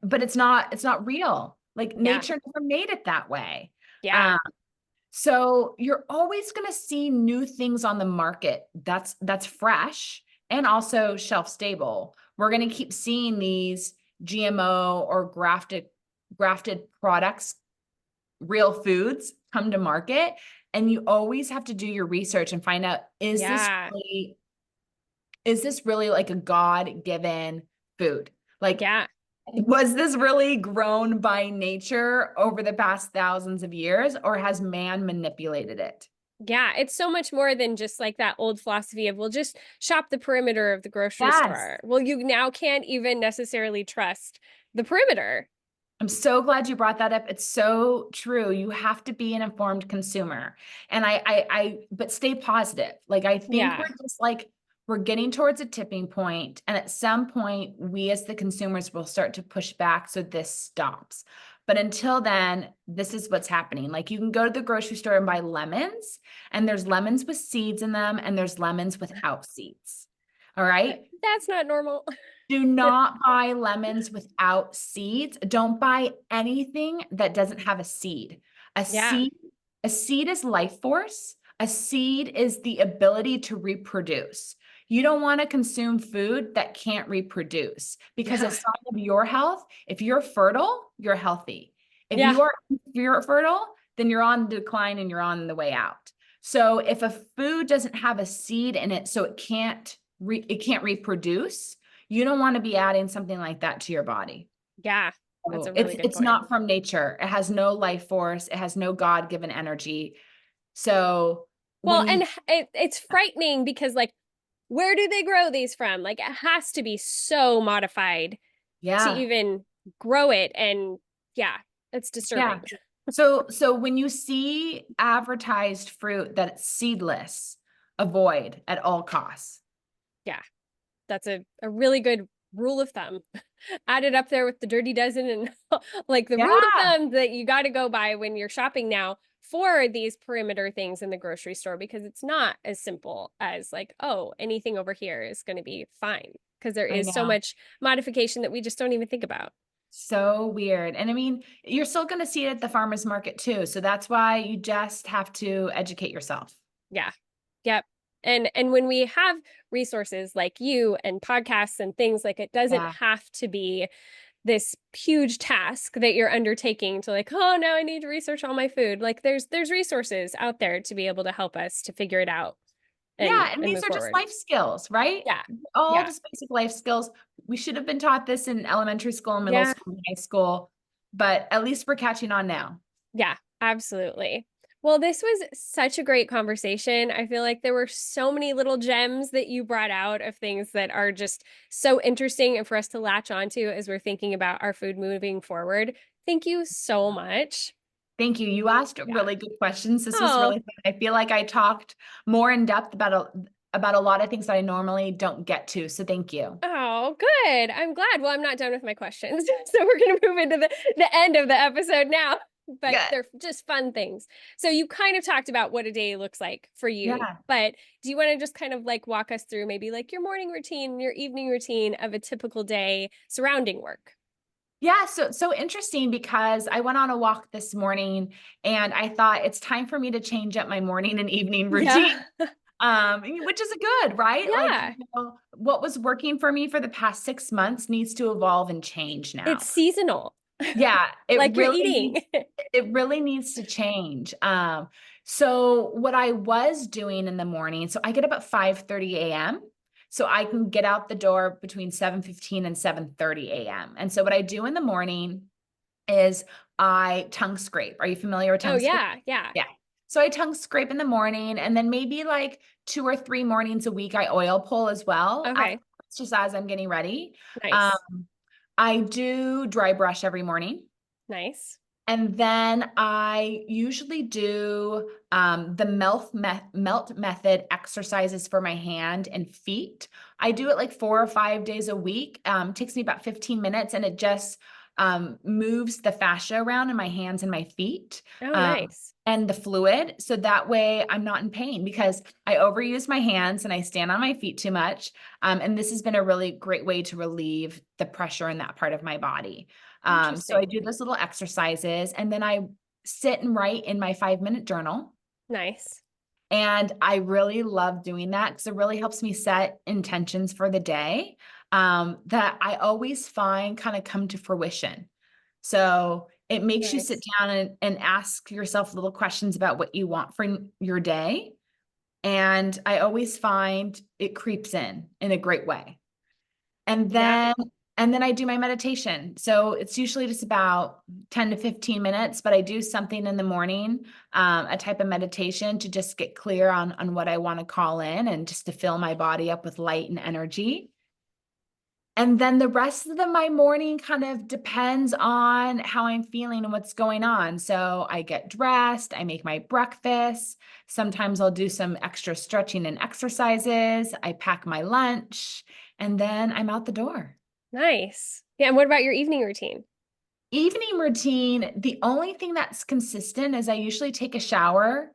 but it's not real. Like Yeah. nature never made it that way. Yeah. Um, so you're always going to see new things on the market that's fresh and also shelf stable. We're going to keep seeing these GMO or grafted products, real foods come to market, and you always have to do your research and find out, Yeah. is this really like a God-given food? Like, Yeah. was this really grown by nature over the past thousands of years, or has man manipulated it? Yeah, it's so much more than just like that old philosophy of, we'll just shop the perimeter of the grocery Yes. store. Well, you now can't even necessarily trust the perimeter. I'm so glad you brought that up. It's so true. You have to be an informed consumer. And but stay positive. Like, I think Yeah. we're just like, we're getting towards a tipping point, and at some point, we as the consumers will start to push back so this stops. But until then, this is what's happening. Like, you can go to the grocery store and buy lemons, and there's lemons with seeds in them, and there's lemons without seeds. All right. That's not normal. Do not buy lemons without seeds. Don't buy anything that doesn't have a seed. A Yeah. seed, a seed is life force. A seed is the ability to reproduce. You don't want to consume food that can't reproduce, because a Yeah. sign of your health, if you're fertile, you're healthy. Yeah. If you're fertile, then you're on the decline and you're on the way out. So if a food doesn't have a seed in it, so it can't reproduce, you don't want to be adding something like that to your body. Yeah. That's So a really it's good it's point. not from nature. It has no life force. It has no God-given energy. So Well, when you, and it's frightening because, like, where do they grow these from? Like, it has to be so modified to yeah, even grow it. And yeah, it's yeah. disturbing. So when you see advertised fruit that's seedless, avoid at all costs. Yeah, that's a really good rule of thumb. Add it up there with the dirty dozen and like the rule of Yeah, thumb that you got to go by when you're shopping now for these perimeter things in the grocery store, because it's not as simple as like, oh, anything over here is going to be fine, because there I is so know. much modification that we just don't even think about. So weird. And I mean, you're still going to see it at the farmer's market too. So that's why you just have to educate yourself. Yeah. Yep. And when we have resources like you and podcasts and things, like, it doesn't Yeah. have to be this huge task that you're undertaking to, like, oh, now I need to research all my food. Like, there's resources out there to be able to help us to figure it out Yeah, and and these move are just forward. life skills, right? Yeah. All Yeah. just basic life skills. We should have been taught this in elementary school, middle Yeah. school, and high school, but at least we're catching on now. Yeah, absolutely. Well, this was such a great conversation. I feel like there were so many little gems that you brought out of things that are just so interesting and for us to latch onto as we're thinking about our food moving forward. Thank you so much. Thank you. You asked Yeah. really good questions. This was Oh, really fun. I feel like I talked more in depth about a lot of things that I normally don't get to. So thank you. oh, good. I'm glad. Well, I'm not done with my questions. So we're going to move into the end of the episode now. But Good. they're just fun things. So you kind of talked about what a day looks like for you, Yeah. but do you want to just kind of like walk us through maybe like your morning routine, your evening routine of a typical day surrounding work? Yeah, so interesting, because I went on a walk this morning and I thought it's time for me to change up my morning and evening routine. Yeah. Which is good, right? Like, Yeah. what was working for me for the past 6 months needs to evolve and change It's now. seasonal, Yeah, like you're eating. it really needs to change. So what I was doing in the morning, so I get up at 5:30 a.m. So I can get out the door between 7:15 and 7:30 a.m. And so what I do in the morning is I tongue scrape. Are you familiar with Oh, tongue scrape? yeah. Yeah. Yeah. So I tongue scrape in the morning, and then maybe like 2 or 3 mornings a week I oil pull as well. Okay. Just as I'm getting ready. Um, Nice. I do dry brush every morning. Nice. And then I usually do the melt method exercises for my hand and feet. I do it like 4 or 5 days a week. Takes me about 15 minutes and it just moves the fascia around in my hands and my feet Oh, um, nice. and the fluid. So that way I'm not in pain because I overuse my hands and I stand on my feet too much. And this has been a really great way to relieve the pressure in that part of my body. So I Interesting. do those little exercises and then I sit and write in my 5 minute journal. Nice. And I really love doing that because it really helps me set intentions for the day that I always find kind of come to fruition. So it makes you sit Nice. down and ask yourself little questions about what you want for your day. And I always find it creeps in a great way. And Yeah. then and then I do my meditation. So it's usually just about 10 to 15 minutes, but I do something in the morning, a type of meditation to just get clear on what I want to call in and just to fill my body up with light and energy. And then the rest of my morning kind of depends on how I'm feeling and what's going on. So I get dressed, I make my breakfast. Sometimes I'll do some extra stretching and exercises. I pack my lunch, and then I'm out the door. Nice. Yeah. And what about your evening routine? Evening routine, the only thing that's consistent is I usually take a shower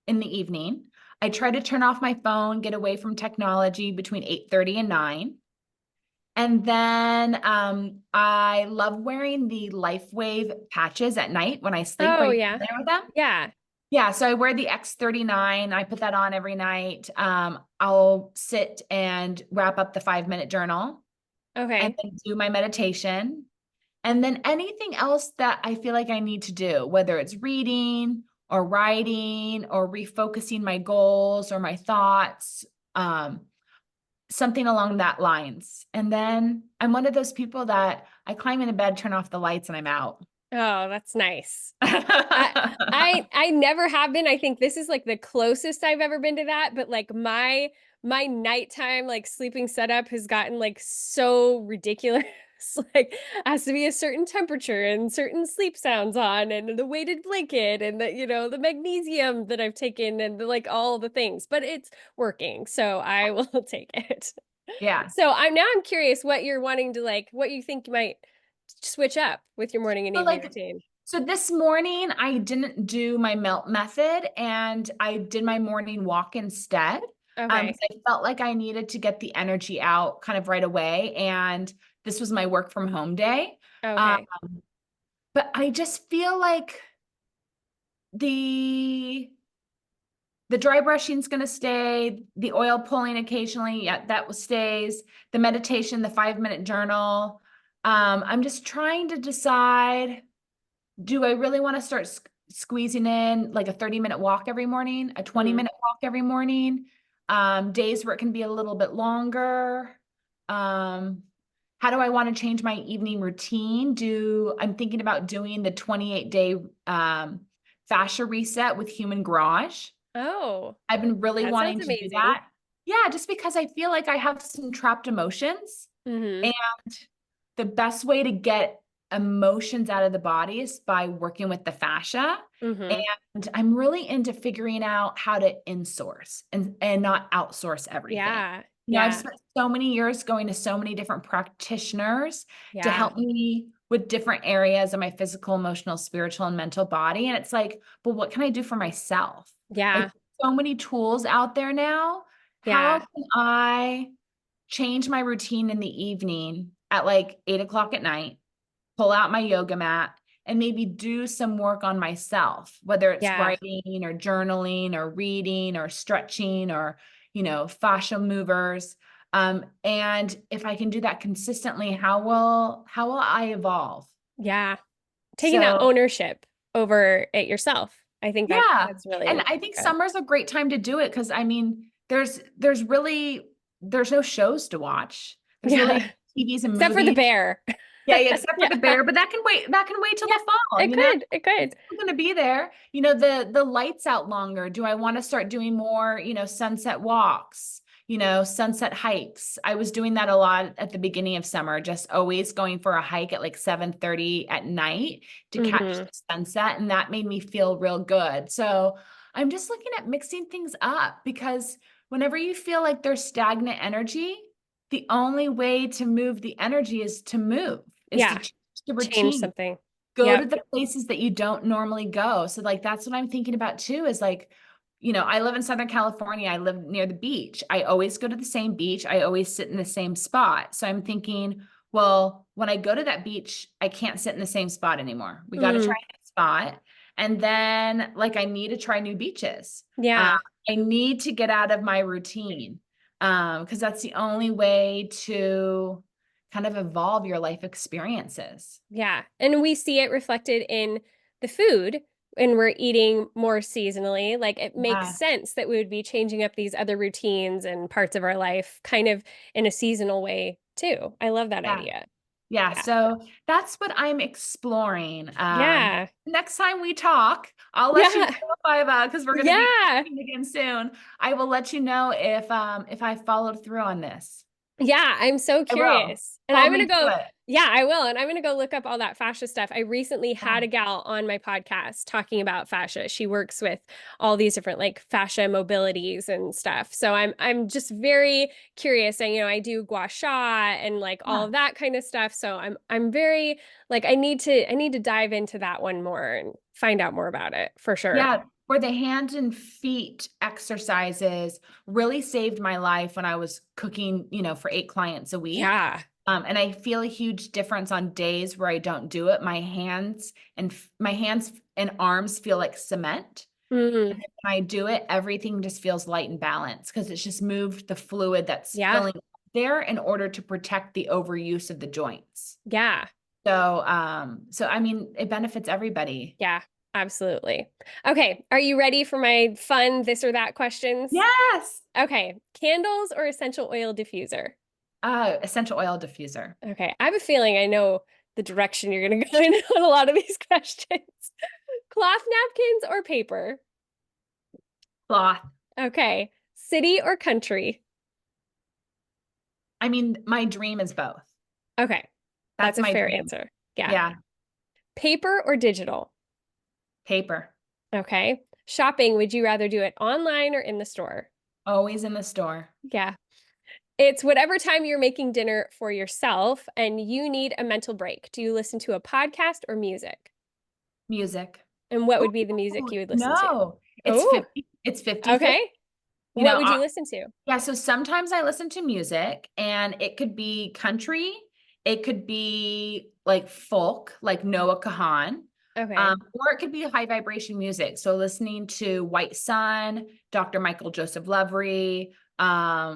in the evening. I try to turn off my phone, get away from technology between 8:30 and 9. And then I love wearing the LifeWave patches at night when I sleep. Are Oh, you yeah. familiar with them? Yeah. Yeah, so I wear the X39. I put that on every night. I'll sit and wrap up the 5 minute journal and Okay. then do my meditation. And then anything else that I feel like I need to do, whether it's reading or writing or refocusing my goals or my thoughts, something along that lines. And then I'm one of those people that I climb into bed, turn off the lights, and I'm out. Oh, that's nice. I I never have been. I think this is like the closest I've ever been to that, but like my nighttime like sleeping setup has gotten like so ridiculous. Like has to be a certain temperature and certain sleep sounds on and the weighted blanket and the magnesium that I've taken and like all the things, but it's working. So I will take it. Yeah. So I'm curious what you're wanting to like what you think you might switch up with your morning and So evening like routine. so this morning I didn't do my melt method and I did my morning walk instead. Okay. Because I felt like I needed to get the energy out kind of right away. And this was my work from home day. Um, Okay. but I just feel like the the dry brushing is going to stay, the oil pulling occasionally, yeah, that stays, the meditation, the 5 minute journal. I'm just trying to decide, do I really want to start squeezing in like a 30-minute walk every morning, a 20 Hmm. minute walk every morning, days where it can be a little bit longer. Um, how do I want to change my evening routine? I'm thinking about doing the 28-day fascia reset with human garage. Oh, I've been really that sounds wanting to do amazing. that. Yeah, just because I feel like I have some trapped emotions. Hmm. And the best way to get emotions out of the body is by working with the fascia. Hmm. And I'm really into figuring out how to insource and not outsource everything. Yeah. I've Yeah. spent so many years going to so many different practitioners to Yeah. help me with different areas of my physical, emotional, spiritual, and mental body. And it's like, but what can I do for myself? Like Yeah. so many tools out there now. How Yeah. can I change my routine in the evening at like 8 o'clock at night, pull out my yoga mat, and maybe do some work on myself, whether it's Yeah. writing or journaling or reading or stretching or, fascia movers. And if I can do that consistently, how will I evolve? Yeah. Taking that So ownership over it yourself. I think yeah. that's And really I think good. summer's a great time to do it because I mean, there's no shows to watch. There's Yeah. really TVs and Except for the movies. bear. Yeah, yeah, except for Yeah. the bear, but that can wait. That can wait till Yeah. the fall, It could. It could. It's going to be there. The lights out longer. Do I want to start doing more, sunset walks? sunset hikes. I was doing that a lot at the beginning of summer, just always going for a hike at like 7:30 at night to catch Hmm. the sunset. And that made me feel real good. So I'm just looking at mixing things up because whenever you feel like there's stagnant energy, the only way to move the energy is to move, is to Yeah. change the Change routine. something. Go to Yep. the places that you don't normally go. So like that's what I'm thinking about too, is like, I live in Southern California. I live near the beach. I always go to the same beach. I always sit in the same spot. So I'm thinking, well, when I go to that beach, I can't sit in the same spot anymore. We got to try Mm, a new spot. And then like I need to try new beaches. Uh, yeah. I need to get out of my routine. Because that's the only way to kind of evolve your life experiences. Yeah. And we see it reflected in the food when we're eating more seasonally. Like it makes Yeah. sense that we would be changing up these other routines and parts of our life kind of in a seasonal way too. I love that Yeah. idea. Yeah, Yeah. so that's what I'm exploring. Yeah. Next time we talk, I'll let you know Yeah. if I've because we're going to be Yeah. talking again soon. I will let you know if I followed through on this. Yeah, I'm so I will. curious. And I'm Hold gonna me to go, it. yeah, I will. And I'm gonna go look up all that fascia stuff. I recently had Yeah, a gal on my podcast talking about fascia. She works with all these different like fascia mobilities and stuff. So I'm just very curious. And I do gua sha and like all yeah, of that kind of stuff. So I'm very like I need to dive into that one more and find out more about it for sure. yeah. For the hands and feet exercises really saved my life when I was cooking, for 8 clients a week. Yeah. And I feel a huge difference on days where I don't do it. My hands and arms feel like cement. Hmm. And then when I do it, everything just feels light and balanced because it's just moved the fluid that's Yeah. filling there in order to protect the overuse of the joints. Yeah. So I mean, it benefits everybody. Yeah, absolutely. Okay, are you ready for my fun this or that questions? Yes. Okay, candles or essential oil diffuser? Essential oil diffuser. Okay, I have a feeling I know the direction you're going to go in on a lot of these questions. Cloth napkins or paper? Cloth. Okay, city or country? I mean, my dream is both. Okay, that's That's a my fair dream. answer. Yeah. Yeah. Paper or digital? Paper. Okay. Shopping, would you rather do it online or in the store? Always in the store. Yeah. It's whatever time you're making dinner for yourself and you need a mental break. Do you listen to a podcast or music? Music. And what would be the music Oh, you would listen to? no. It's Oh, 50. It's 50-50. okay. You What know, would you listen to? Yeah, so sometimes I listen to music and it could be country, it could be like folk, like Noah Kahan, Okay. or it could be high vibration music. So listening to White Sun, Dr. Michael Joseph Lovery,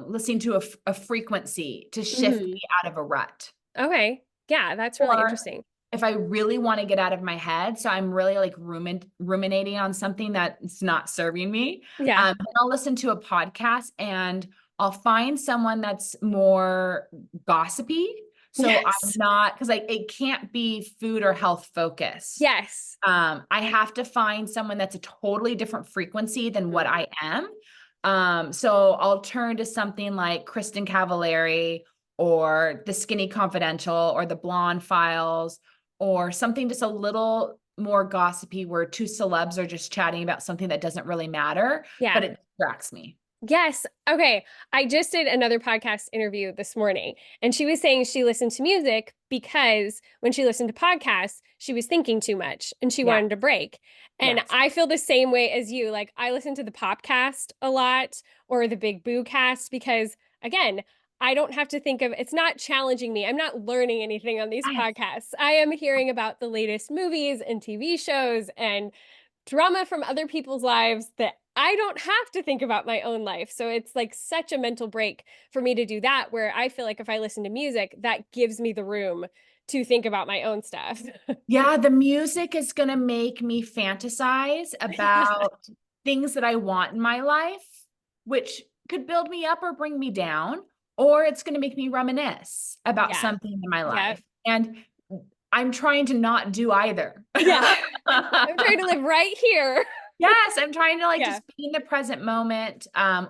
listening to a frequency to shift Hmm. me out of a rut. Okay. Yeah, that's really Or interesting. if I really want to get out of my head, so I'm really like ruminating on something that's not serving me, Yeah. then I'll listen to a podcast and I'll find someone that's more gossipy. So I'm Yes. not, because like it can't be food or health focused. Yes. I have to find someone that's a totally different frequency than what I am. So I'll turn to something like Kristen Cavallari or The Skinny Confidential or The Blonde Files or something just a little more gossipy where two celebs are just chatting about something that doesn't really matter, but Yeah. it distracts me. Yes. Okay. I just did another podcast interview this morning, and she was saying she listened to music because when she listened to podcasts, she was thinking too much and she Yeah. wanted a break. And Yes. I feel the same way as you. Like, I listen to the Popcast a lot or the Big Boo Cast because, again, I don't have to think of it's not challenging me. I'm not learning anything on these Yes. podcasts. I am hearing about the latest movies and TV shows and drama from other people's lives that I don't have to think about my own life. So it's like such a mental break for me to do that, where I feel like if I listen to music, that gives me the room to think about my own stuff. Yeah, the music is going to make me fantasize about things that I want in my life, which could build me up or bring me down, or it's going to make me reminisce about Yeah. something in my Yeah. life. And I'm trying to not do either. Yeah. I'm trying to live right here. Yes, I'm trying to like Yeah. just be in the present moment,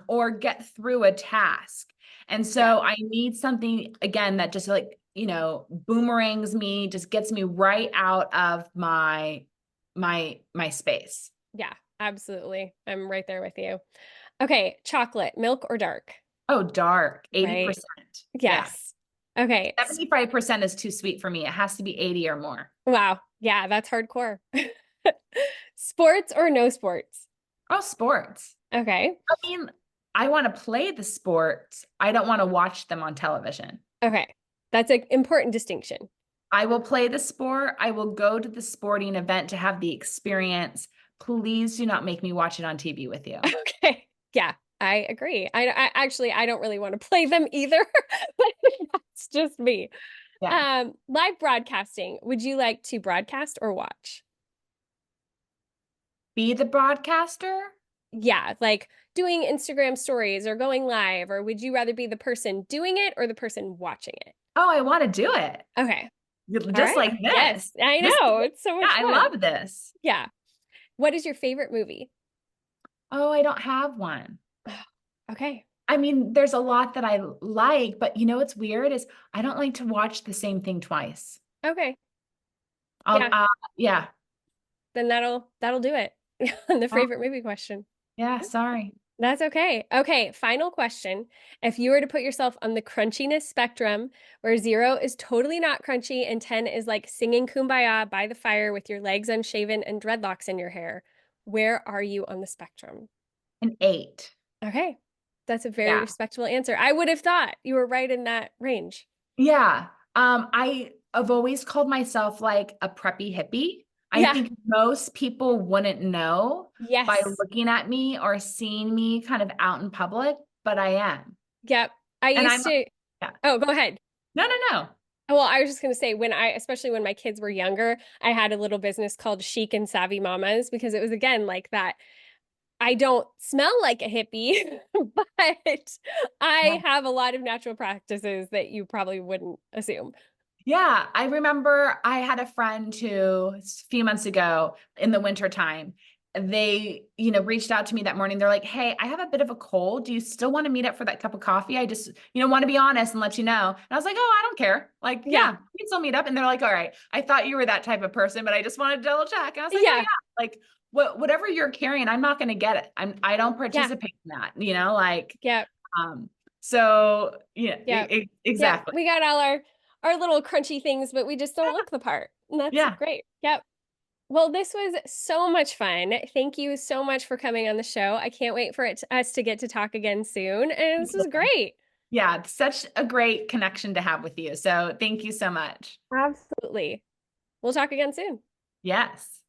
or get through a task. And Yeah. so I need something again that just like, boomerangs me, just gets me right out of my space. Yeah, absolutely. I'm right there with you. Okay, chocolate, milk or dark? Oh, dark, Right. 80%. Yeah. Yes. Okay. 75% is too sweet for me. It has to be 80 or more. Wow. Yeah, that's hardcore. Sports or no sports? Oh, sports. Okay. I mean, I want to play the sports. I don't want to watch them on television. Okay. That's an important distinction. I will play the sport. I will go to the sporting event to have the experience. Please do not make me watch it on TV with you. Okay. Yeah, I agree. I actually I don't really want to play them either, but that's just me. Yeah. Live broadcasting. Would you like to broadcast or watch? Be the broadcaster. Yeah, like doing Instagram stories or going live, or would you rather be the person doing it or the person watching it? Oh, I want to do it. Okay. All Just right. like this. Yes, I This, know. It's so yeah, much I fun. love this. Yeah. What is your favorite movie? Oh, I don't have one. Okay. I mean, there's a lot that I like, but what's weird is I don't like to watch the same thing twice. Okay. I'll, Yeah. yeah. Then that'll do it. The Oh, favorite movie question. yeah, sorry. That's okay. Okay, final question. If you were to put yourself on the crunchiness spectrum, where 0 is totally not crunchy and 10 is like singing Kumbaya by the fire with your legs unshaven and dreadlocks in your hair, where are you on the spectrum? An 8. Okay, that's a very Yeah. respectable answer. I would have thought you were right in that range. Yeah. I've always called myself like a preppy hippie. I Yeah, think most people wouldn't know by yes, looking at me or seeing me kind of out in public, but I am. yep. I And used I'm, to, yeah. oh, go ahead. No, no, no. Well, I was just going to say especially when my kids were younger, I had a little business called Chic and Savvy Mamas because it was again like that. I don't smell like a hippie, but Yeah. I have a lot of natural practices that you probably wouldn't assume. Yeah, I remember I had a friend who a few months ago in the winter time, they, reached out to me that morning. They're like, "Hey, I have a bit of a cold. Do you still want to meet up for that cup of coffee? I just, want to be honest and let you know." And I was like, "Oh, I don't care. Like, Yeah, yeah, we can still meet up." And they're like, "All right. I thought you were that type of person, but I just wanted to double check." And I was like, "Oh yeah, yeah, like whatever you're carrying, I'm not going to get it. I don't yeah, participate in that, like yeah, so yeah, yeah, yeah. exactly. We got all our little crunchy things, but we just don't look the part. And that's Yeah. great. Yep. Well, this was so much fun. Thank you so much for coming on the show. I can't wait for us to get to talk again soon. And this was great. Yeah, it's such a great connection to have with you. So thank you so much. Absolutely. We'll talk again soon. Yes.